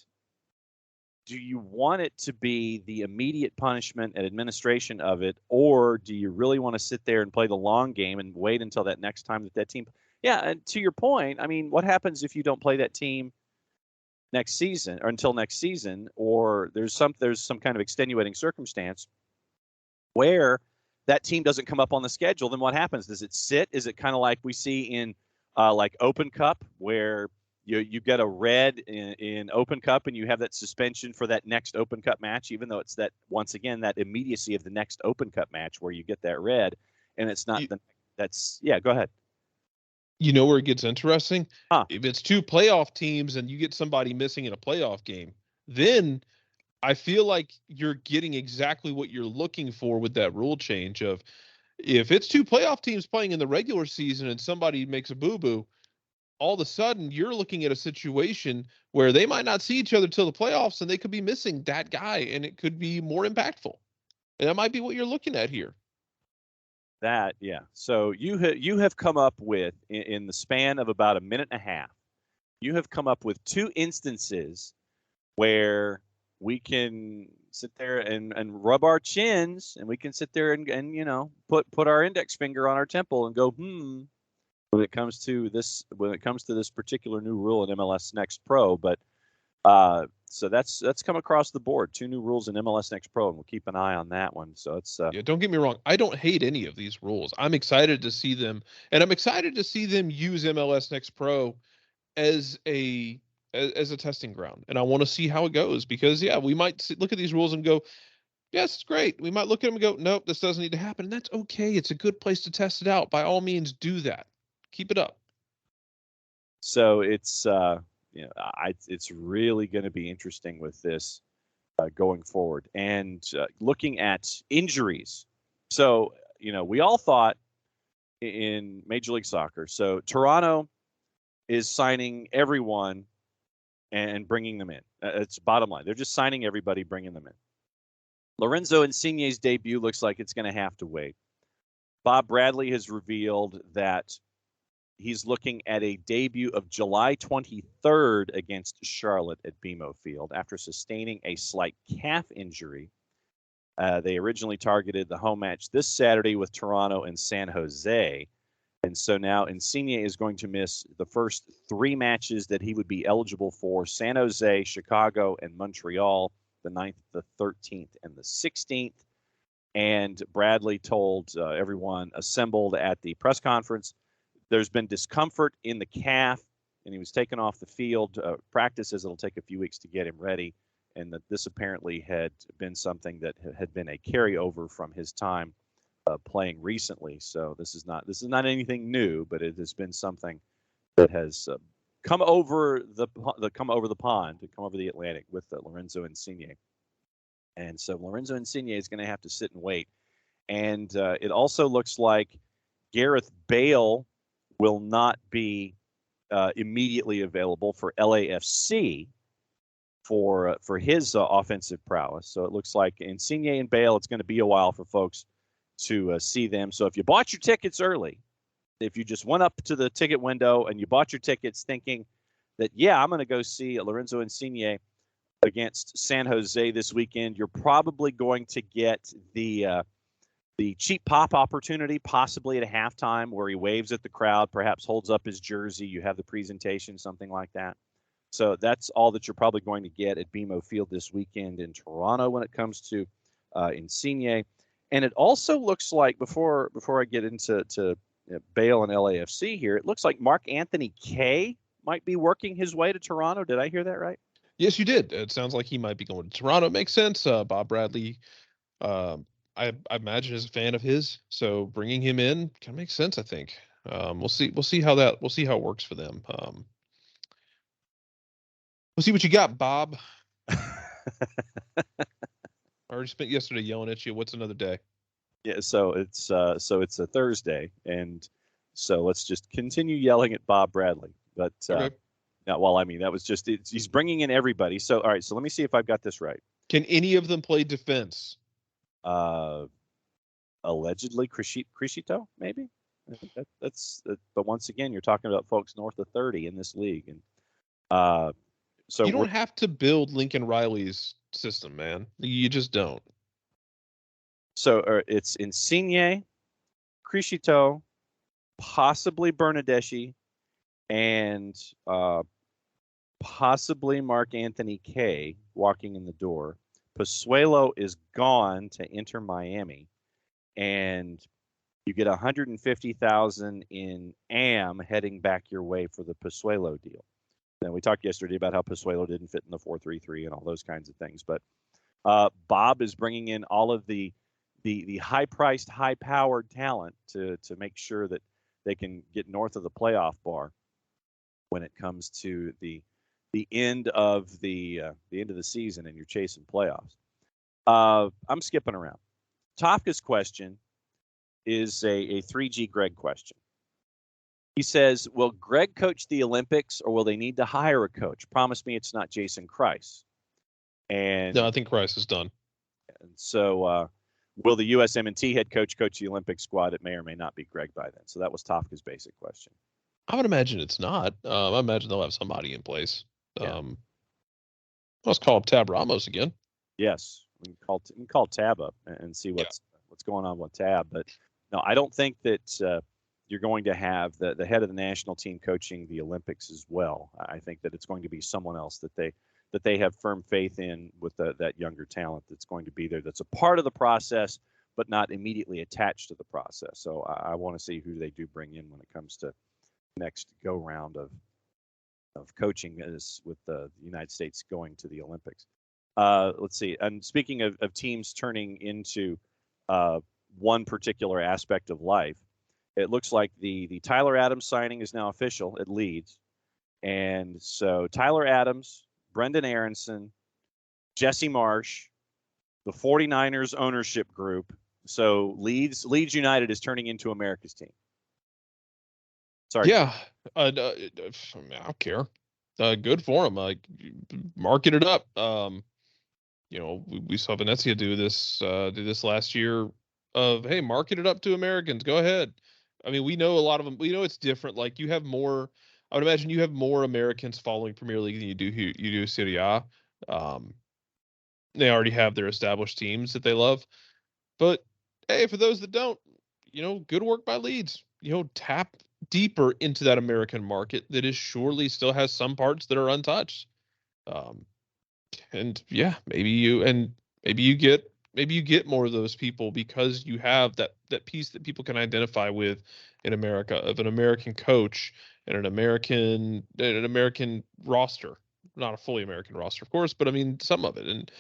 do you want it to be the immediate punishment and administration of it, or do you really want to sit there and play the long game and wait until that next time that team? Yeah, and to your point, I mean, what happens if you don't play that team next season or until next season, or there's some kind of extenuating circumstance where that team doesn't come up on the schedule? Then what happens? Does it sit? Is it kind of like we see in like Open Cup, where you get a red in Open Cup and you have that suspension for that next Open Cup match, even though it's that, once again, that immediacy of the next Open Cup match where you get that red, and it's not go ahead. You know where it gets interesting? Huh. If it's two playoff teams and you get somebody missing in a playoff game, then I feel like you're getting exactly what you're looking for with that rule change of, if it's two playoff teams playing in the regular season and somebody makes a boo-boo, all of a sudden you're looking at a situation where they might not see each other till the playoffs and they could be missing that guy, and it could be more impactful. And that might be what you're looking at here. That, yeah. So you have come up with, in the span of about a minute and a half, you have come up with two instances where we can sit there and rub our chins, and we can sit there and you know, put our index finger on our temple and go, when it comes to this particular new rule in MLS Next Pro. But so that's come across the board. Two new rules in MLS Next Pro, and we'll keep an eye on that one. So it's yeah, don't get me wrong, I don't hate any of these rules. I'm excited to see them, and I'm excited to see them use MLS Next Pro as a testing ground. And I want to see how it goes, because yeah, we might look at these rules and go, yes, it's great. We might look at them and go, nope, this doesn't need to happen. And that's okay. It's a good place to test it out. By all means, do that. Keep it up. So it's it's really going to be interesting with this going forward, and looking at injuries. So we all thought in Major League Soccer. So Toronto is signing everyone and bringing them in. It's bottom line. They're just signing everybody, bringing them in. Lorenzo Insigne's debut looks like it's going to have to wait. Bob Bradley has revealed that he's looking at a debut of July 23rd against Charlotte at BMO Field after sustaining a slight calf injury. They originally targeted the home match this Saturday with Toronto and San Jose. And so now Insigne is going to miss the first three matches that he would be eligible for: San Jose, Chicago, and Montreal, the 9th, the 13th, and the 16th. And Bradley told everyone assembled at the press conference, there's been discomfort in the calf, and he was taken off the field. Practices, it'll take a few weeks to get him ready, and that this apparently had been something that had been a carryover from his time playing recently. So this is not anything new, but it has been something that has come over the pond, to come over the Atlantic with Lorenzo Insigne. And so Lorenzo Insigne is going to have to sit and wait. And it also looks like Gareth Bale will not be immediately available for LAFC for his offensive prowess. So it looks like Insigne and Bale, it's going to be a while for folks to see them. So if you bought your tickets early, if you just went up to the ticket window and you bought your tickets thinking that, yeah, I'm going to go see Lorenzo Insigne against San Jose this weekend, you're probably going to get the cheap pop opportunity, possibly at a halftime, where he waves at the crowd, perhaps holds up his jersey. You have the presentation, something like that. So that's all that you're probably going to get at BMO Field this weekend in Toronto when it comes to Insigne. And it also looks like, before I get into Bale and LAFC here, it looks like Mark Anthony Kaye might be working his way to Toronto. Did I hear that right? Yes, you did. It sounds like he might be going to Toronto. It makes sense. Bob Bradley, I imagine, is a fan of his, so bringing him in kind of makes sense. I think we'll see how it works for them. We'll see what you got, Bob. I already spent yesterday yelling at you. What's another day? Yeah, so it's a Thursday, and so let's just continue yelling at Bob Bradley. But Okay. no, well, I mean that was just he's bringing in everybody. So all right, so let me see if I've got this right. Can any of them play defense? Allegedly, Criscito, maybe. But once again, you're talking about folks north of 30 in this league, and so You don't have to build Lincoln Riley's system, man. You just don't. So it's Insigne, Criscito, possibly Bernadeschi, and possibly Mark Anthony Kaye walking in the door. Pozuelo is gone to Inter Miami, and you get $150,000 in AM heading back your way for the Pozuelo deal. And we talked yesterday about how Pozuelo didn't fit in the 4-3-3 and all those kinds of things. But Bob is bringing in all of the high-priced, high-powered talent to make sure that they can get north of the playoff bar when it comes to the end of the end of the season and you're chasing playoffs. I'm skipping around. Tofka's question is a 3G Greg question. He says, will Greg coach the Olympics or will they need to hire a coach? Promise me it's not Jason Kreis. And No, I think Kreis is done. And so will the USM&T head coach the Olympic squad? It may or may not be Greg by then. So that was Tofka's basic question. I would imagine it's not. I imagine they'll have somebody in place. Yeah. Let's call up Tab Ramos again. Yes, we can call Tab up and see what's going on with Tab. But no, I don't think that you're going to have the head of the national team coaching the Olympics as well. I think that it's going to be someone else that they have firm faith in with that younger talent that's going to be there. That's a part of the process, but not immediately attached to the process. So I want to see who they do bring in when it comes to next go round of coaching is with the United States going to the Olympics. Let's see. And speaking of teams turning into one particular aspect of life, it looks like the Tyler Adams signing is now official at Leeds. And so Tyler Adams, Brendan Aronson, Jesse Marsh, the 49ers ownership group. So Leeds United is turning into America's team. Sorry. Yeah. I don't care. Good for them. Like, market it up. We saw Venezia do this last year of, hey, market it up to Americans. Go ahead. I mean, we know a lot of them. We know it's different. Like, you have more. I would imagine you have more Americans following Premier League than you do Serie A. They already have their established teams that they love. But hey, for those that don't, good work by Leeds. Tap deeper into that American market that is surely still has some parts that are untouched. And yeah, maybe you get more of those people because you have that piece that people can identify with in America, of an American coach and an American roster, not a fully American roster, of course, but I mean some of it.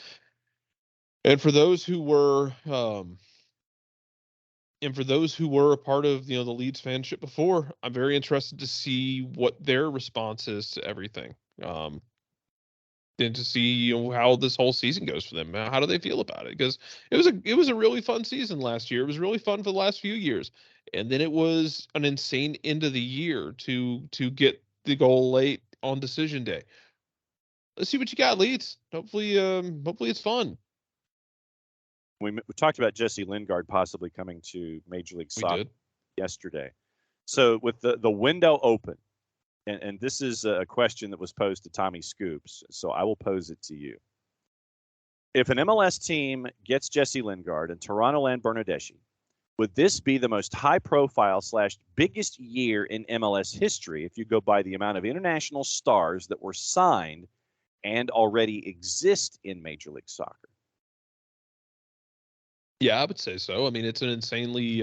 And for those who were a part of the Leeds fanship before, I'm very interested to see what their response is to everything. And to see how this whole season goes for them. How do they feel about it? Because it was a really fun season last year. It was really fun for the last few years, and then it was an insane end of the year to get the goal late on decision day. Let's see what you got, Leeds. Hopefully it's fun. We talked about Jesse Lingard possibly coming to Major League Soccer yesterday. So with the window open, and this is a question that was posed to Tommy Scoops, so I will pose it to you. If an MLS team gets Jesse Lingard and Toronto land Bernadeschi, would this be the most high-profile / biggest year in MLS history if you go by the amount of international stars that were signed and already exist in Major League Soccer? Yeah, I would say so. I mean, it's an insanely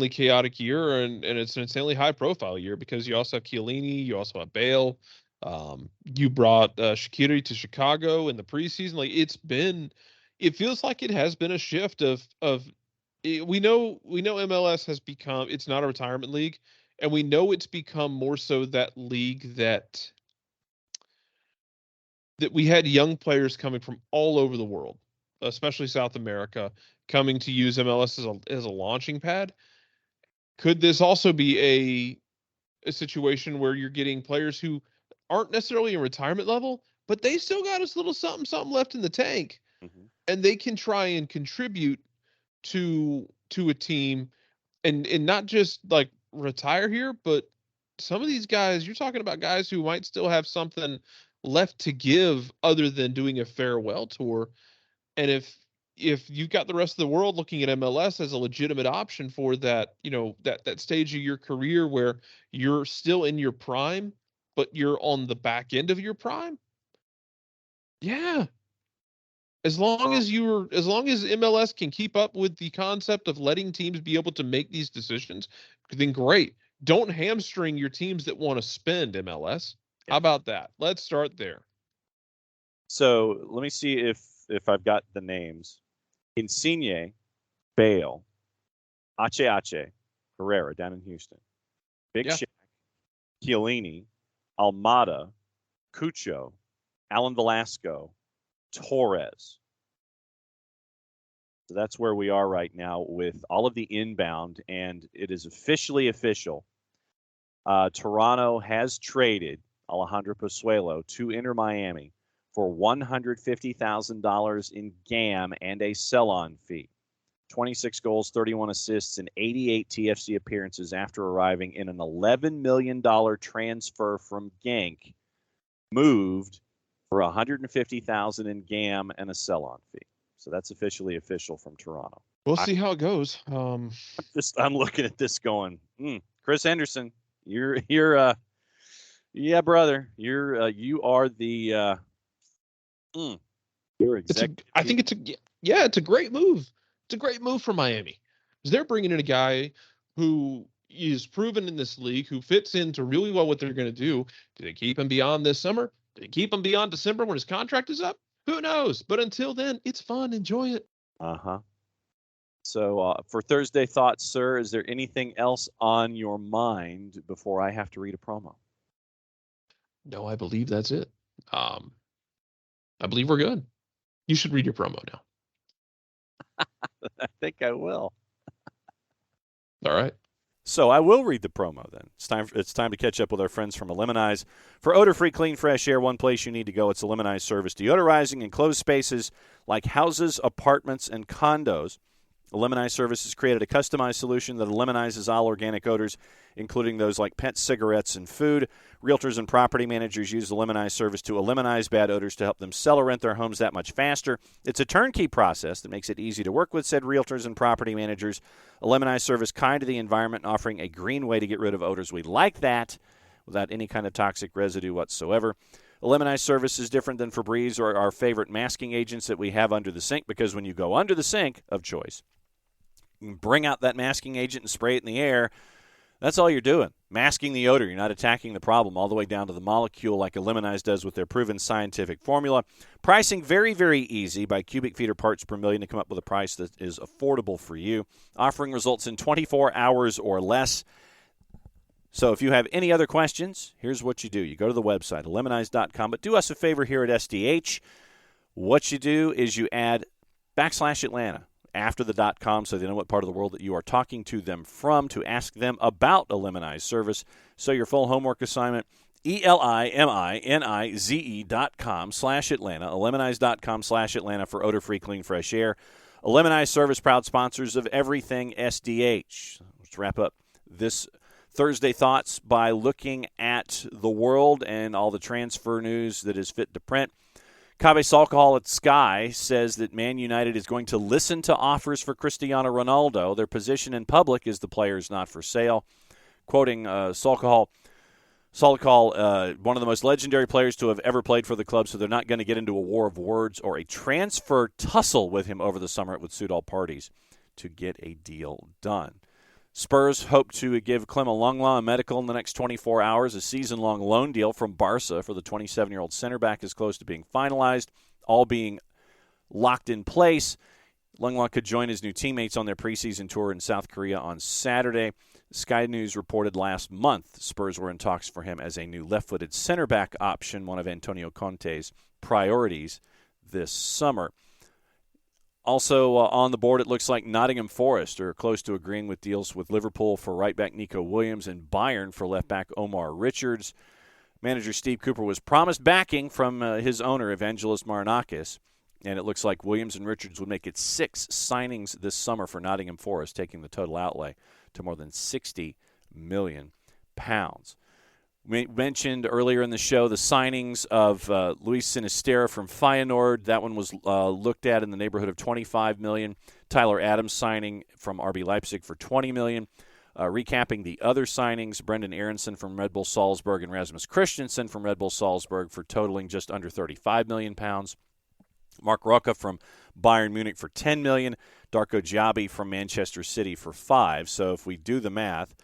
chaotic year, and it's an insanely high-profile year because you also have Chiellini, you also have Bale. You brought Shaqiri to Chicago in the preseason. Like, it feels like it has been a shift of we know MLS has become, it's not a retirement league, and we know it's become more so that league that we had young players coming from all over the world. especially South America, coming to use MLS as a launching pad. Could this also be a situation where you're getting players who aren't necessarily in retirement level, but they still got a little something left in the tank, and they can try and contribute to a team, and not just like retire here, but some of these guys, you're talking about guys who might still have something left to give other than doing a farewell tour. And if you've got the rest of the world looking at MLS as a legitimate option for that, that stage of your career where you're still in your prime, but you're on the back end of your prime. Yeah. As long as MLS can keep up with the concept of letting teams be able to make these decisions, then great. Don't hamstring your teams that want to spend, MLS. How about that? Let's start there. So let me see if I've got the names. Insigne, Bale, Ache, Herrera down in Houston, Big Shaq, Chiellini, Almada, Cucho, Alan Velasco, Torres. So that's where we are right now with all of the inbound, and it is officially official. Toronto has traded Alejandro Pozuelo to Inter Miami for $150,000 in GAM and a sell-on fee. 26 goals, 31 assists, and 88 TFC appearances after arriving in an $11 million transfer from Genk, moved for $150,000 in GAM and a sell-on fee. So that's officially official from Toronto. We'll see how it goes. I'm looking at this going, Chris Henderson, you're yeah, brother, you are the you're executive. I think it's a great move. It's a great move for Miami, because they're bringing in a guy who is proven in this league, who fits into really well what they're going to do. Do they keep him beyond this summer? Do they keep him beyond December when his contract is up? Who knows? But until then, it's fun. Enjoy it. So for Thursday Thoughts, sir, is there anything else on your mind before I have to read a promo? No, I believe that's it. I believe we're good. You should read your promo now. I think I will. All right. So I will read the promo then. It's time to catch up with our friends from Eliminize. For odor-free, clean, fresh air, one place you need to go. It's Eliminize Service. Deodorizing enclosed spaces like houses, apartments, and condos. Eliminize Service has created a customized solution that eliminizes all organic odors, including those like pet cigarettes and food. Realtors and property managers use the Eliminize Service to eliminate bad odors to help them sell or rent their homes that much faster. It's a turnkey process that makes it easy to work with, said realtors and property managers. Eliminize Service, kind to the environment, offering a green way to get rid of odors. We like that, without any kind of toxic residue whatsoever. Eliminize Service is different than Febreze or our favorite masking agents that we have under the sink, because when you go under the sink of choice, you can bring out that masking agent and spray it in the air. That's all you're doing, masking the odor. You're not attacking the problem all the way down to the molecule like Eliminize does with their proven scientific formula. Pricing very, very easy by cubic feet or parts per million to come up with a price that is affordable for you. Offering results in 24 hours or less. So if you have any other questions, here's what you do. You go to the website, eliminize.com, but do us a favor here at SDH. What you do is you add /Atlanta after the .com, so they know what part of the world that you are talking to them from, to ask them about Eliminize Service. So your full homework assignment, ELIMINIZE.com/Atlanta, eliminize.com/Atlanta for odor-free, clean, fresh air. Eliminize Service, proud sponsors of everything SDH. Let's wrap up this Thursday Thoughts by looking at the world and all the transfer news that is fit to print. Cabe Salcahol at Sky says that Man United is going to listen to offers for Cristiano Ronaldo. Their position in public is the player is not for sale. Quoting Salcahol, one of the most legendary players to have ever played for the club, so they're not going to get into a war of words or a transfer tussle with him over the summer. It would suit all parties to get a deal done. Spurs hope to give Clem Alongla a medical in the next 24 hours. A season-long loan deal from Barca for the 27-year-old center back is close to being finalized, all being locked in place. Alongla could join his new teammates on their preseason tour in South Korea on Saturday. Sky News reported last month Spurs were in talks for him as a new left-footed center back option, one of Antonio Conte's priorities this summer. Also on the board, it looks like Nottingham Forest are close to agreeing with deals with Liverpool for right back Nico Williams and Bayern for left back Omar Richards. Manager Steve Cooper was promised backing from his owner, Evangelos Marinakis, and it looks like Williams and Richards would make it 6 signings this summer for Nottingham Forest, taking the total outlay to more than £60 million. We mentioned earlier in the show the signings of Luis Sinisterra from Feyenoord. That one was looked at in the neighborhood of $25 million. Tyler Adams signing from RB Leipzig for $20 million. Recapping the other signings, Brendan Aronson from Red Bull Salzburg and Rasmus Christensen from Red Bull Salzburg for totaling just under £35 million. Mark Rocca from Bayern Munich for $10 million. Darko Giabi from Manchester City for $5 million. So if we do the math,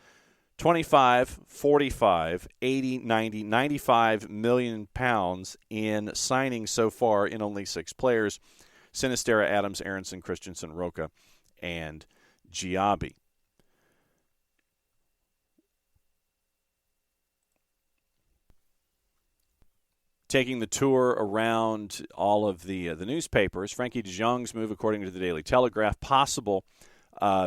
25, 45, 80, 90, 95 million pounds in signings so far in only 6 players: Sinisterra, Adams, Aronson, Christensen, Roca, and Giabi. Taking the tour around all of the newspapers, Frankie de Jong's move, according to the Daily Telegraph, possible,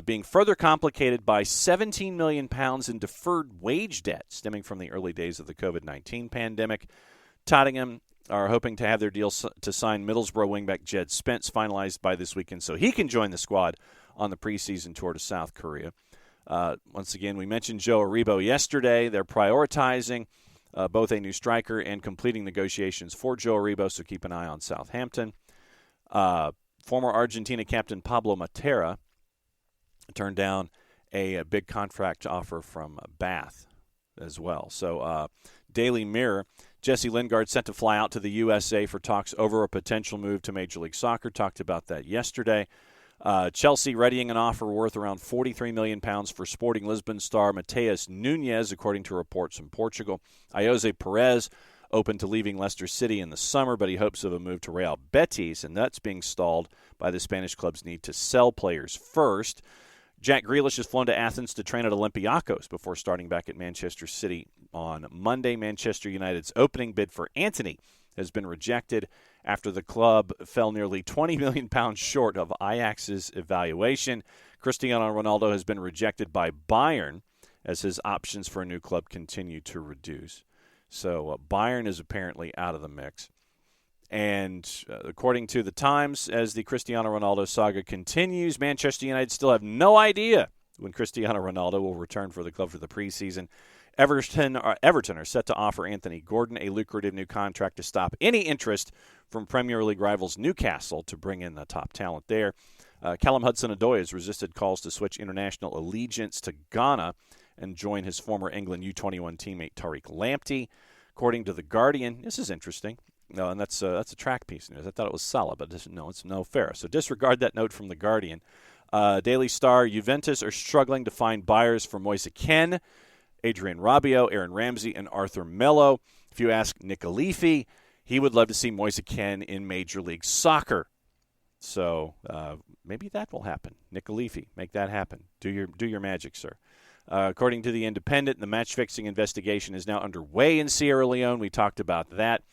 being further complicated by £17 million in deferred wage debt stemming from the early days of the COVID-19 pandemic. Tottenham are hoping to have their deal to sign Middlesbrough wingback Jed Spence finalized by this weekend so he can join the squad on the preseason tour to South Korea. Once again, we mentioned Joe Aribo yesterday. They're prioritizing both a new striker and completing negotiations for Joe Aribo, so keep an eye on Southampton. Former Argentina captain Pablo Matera turned down a big contract offer from Bath as well. So Daily Mirror, Jesse Lingard set to fly out to the USA for talks over a potential move to Major League Soccer. Talked about that yesterday. Chelsea readying an offer worth around £43 million for Sporting Lisbon star Mateus Nunes, according to reports from Portugal. Jose Perez open to leaving Leicester City in the summer, but he hopes of a move to Real Betis, and that's being stalled by the Spanish club's need to sell players first. Jack Grealish has flown to Athens to train at Olympiacos before starting back at Manchester City on Monday. Manchester United's opening bid for Antony has been rejected after the club fell nearly £20 million short of Ajax's evaluation. Cristiano Ronaldo has been rejected by Bayern as his options for a new club continue to reduce. So Bayern is apparently out of the mix. And according to the Times, as the Cristiano Ronaldo saga continues, Manchester United still have no idea when Cristiano Ronaldo will return for the club for the preseason. Everton are set to offer Anthony Gordon a lucrative new contract to stop any interest from Premier League rivals Newcastle to bring in the top talent there. Callum Hudson-Odoi has resisted calls to switch international allegiance to Ghana and join his former England U21 teammate Tariq Lamptey. According to The Guardian, this is interesting. No, and that's a track piece news. I thought it was solid, but it's no fair. So disregard that note from The Guardian. Daily Star, Juventus are struggling to find buyers for Moise Kean, Adrian Rabiot, Aaron Ramsey, and Arthur Melo. If you ask Nick Alifi, he would love to see Moise Kean in Major League Soccer. So maybe that will happen. Nick Alifi, make that happen. Do your magic, sir. According to The Independent, the match-fixing investigation is now underway in Sierra Leone. We talked about that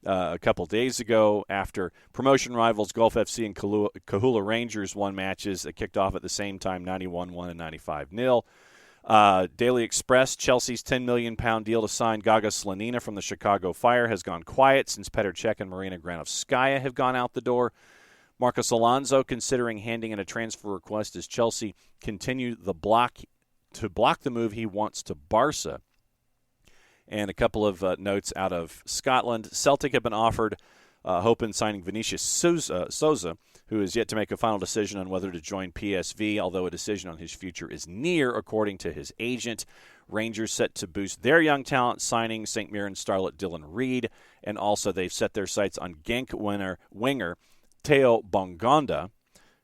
a couple days ago after promotion rivals Gulf FC and Kahula Rangers won matches that kicked off at the same time, 91-1 and 95-0. Daily Express, Chelsea's £10 million deal to sign Gaga Slonina from the Chicago Fire has gone quiet since Petr Cech and Marina Granovskaya have gone out the door. Marcos Alonso considering handing in a transfer request as Chelsea continue to block the move he wants to Barca. And a couple of notes out of Scotland. Celtic have been offered hope in signing Vinicius Souza, who is yet to make a final decision on whether to join PSV, although a decision on his future is near, according to his agent. Rangers set to boost their young talent, signing St. Mirren starlet Dylan Reed, and also they've set their sights on Genk winger Theo Bongonda,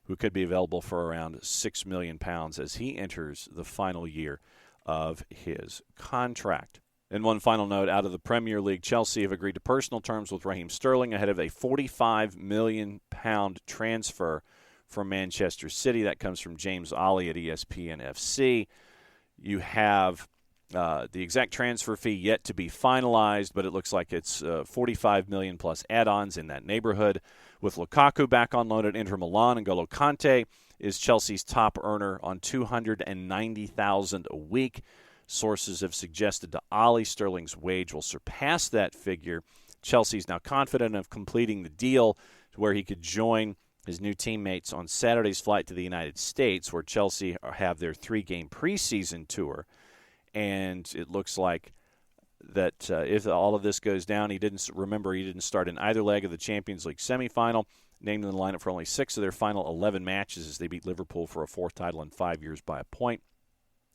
who could be available for around £6 million as he enters the final year of his contract. And one final note out of the Premier League, Chelsea have agreed to personal terms with Raheem Sterling ahead of a £45 million transfer from Manchester City. That comes from James Ollie at ESPN FC. You have the exact transfer fee yet to be finalized, but it looks like it's $45 million plus add-ons in that neighborhood. With Lukaku back on loan at Inter Milan, N'Golo Kante is Chelsea's top earner on $290,000 a week. Sources have suggested to Ollie Sterling's wage will surpass that figure. Chelsea's now confident of completing the deal to where he could join his new teammates on Saturday's flight to the United States, where Chelsea have their 3-game preseason tour. And it looks like that if all of this goes down, he didn't start in either leg of the Champions League semifinal, named in the lineup for only 6 of their final 11 matches as they beat Liverpool for a 4th title in 5 years by a point.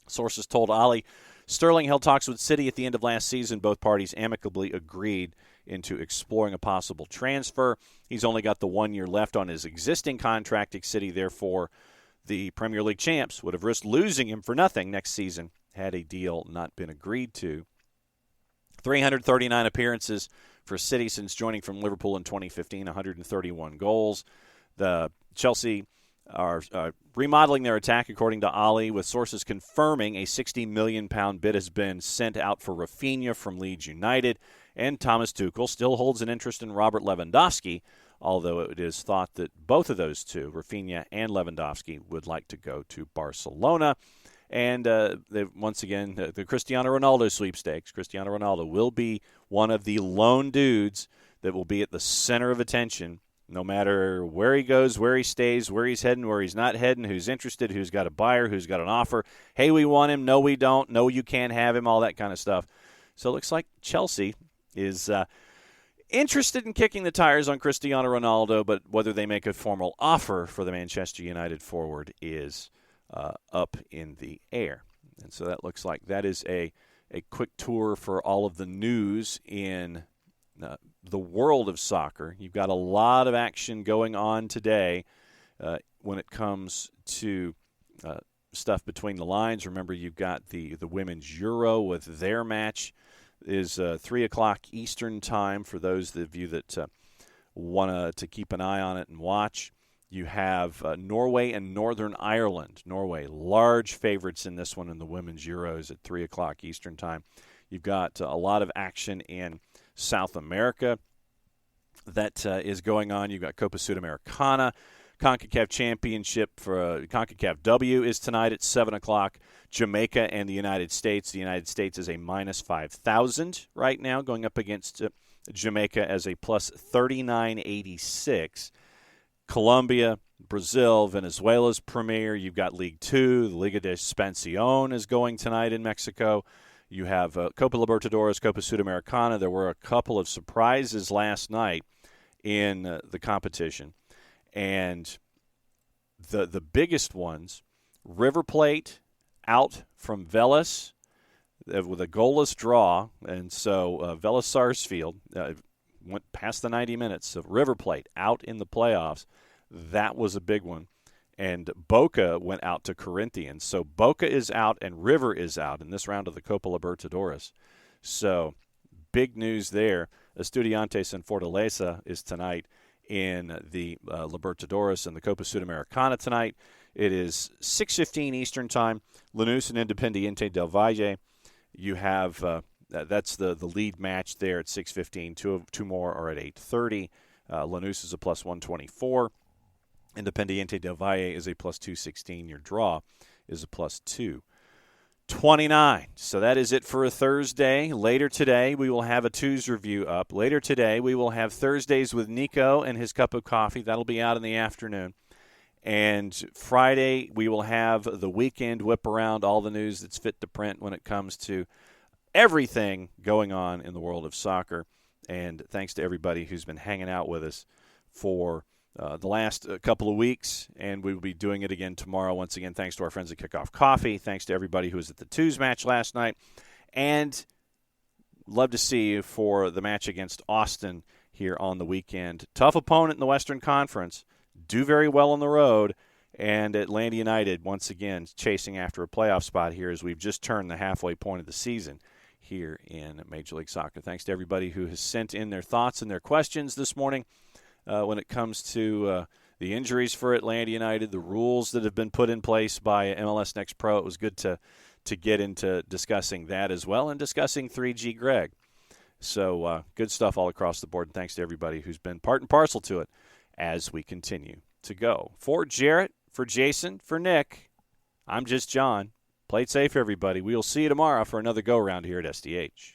Sources told Ollie Sterling held talks with City at the end of last season. Both parties amicably agreed into exploring a possible transfer. He's only got the 1 year left on his existing contract at City. Therefore, the Premier League champs would have risked losing him for nothing next season had a deal not been agreed to. 339 appearances for City since joining from Liverpool in 2015, 131 goals. The Chelsea are remodeling their attack, according to Ollie, with sources confirming a £60 million bid has been sent out for Rafinha from Leeds United, and Thomas Tuchel still holds an interest in Robert Lewandowski, although it is thought that both of those two, Rafinha and Lewandowski, would like to go to Barcelona. And once again, the Cristiano Ronaldo sweepstakes. Cristiano Ronaldo will be one of the lone dudes that will be at the center of attention, no matter where he goes, where he stays, where he's heading, where he's not heading, who's interested, who's got a buyer, who's got an offer. Hey, we want him. No, we don't. No, you can't have him, all that kind of stuff. So it looks like Chelsea is interested in kicking the tires on Cristiano Ronaldo, but whether they make a formal offer for the Manchester United forward is up in the air. And so that looks like that is a quick tour for all of the news in the world of soccer. You've got a lot of action going on today when it comes to stuff between the lines. Remember, you've got the Women's Euro with their match is 3 o'clock Eastern time for those of you that want to keep an eye on it and watch. You have Norway and Northern Ireland. Norway, large favorites in this one in the Women's Euros at 3 o'clock Eastern time. You've got a lot of action in South America that is going on. You've got Copa Sudamericana. CONCACAF Championship for CONCACAF W is tonight at 7 o'clock. Jamaica and the United States. The United States is a minus 5,000 right now, going up against Jamaica as a plus 39.86. Colombia, Brazil, Venezuela's premier. You've got League Two. The Liga de Expansión is going tonight in Mexico. You have Copa Libertadores, Copa Sudamericana. There were a couple of surprises last night in the competition. And the biggest ones, River Plate out from Vélez with a goalless draw. And so Vélez Sarsfield went past the 90 minutes of River Plate out in the playoffs. That was a big one. And Boca went out to Corinthians. So Boca is out and River is out in this round of the Copa Libertadores. So big news there. Estudiantes and Fortaleza is tonight in the Libertadores and the Copa Sudamericana tonight. It is 6:15 Eastern Time. Lanús and Independiente del Valle. You have that's the lead match there at 6:15. Two more are at 8:30. Lanús is a plus 124. Independiente del Valle is a plus 216. Your draw is a plus 229. So that is it for a Thursday. Later today, we will have a Tues review up. Later today, we will have Thursdays with Nico and his cup of coffee. That'll be out in the afternoon. And Friday, we will have the weekend whip around, all the news that's fit to print when it comes to everything going on in the world of soccer. And thanks to everybody who's been hanging out with us for the last couple of weeks, and we will be doing it again tomorrow. Once again, thanks to our friends at Kickoff Coffee. Thanks to everybody who was at the Tues match last night. And love to see you for the match against Austin here on the weekend. Tough opponent in the Western Conference. Do very well on the road. And Atlanta United, once again, chasing after a playoff spot here as we've just turned the halfway point of the season here in Major League Soccer. Thanks to everybody who has sent in their thoughts and their questions this morning. When it comes to the injuries for Atlanta United, the rules that have been put in place by MLS Next Pro, it was good to get into discussing that as well and discussing 3G Greg. So good stuff all across the board. And thanks to everybody who's been part and parcel to it. as we continue to go. For Jarrett, for Jason, for Nick, I'm just John. Play it safe, everybody. We'll see you tomorrow for another go-round here at SDH.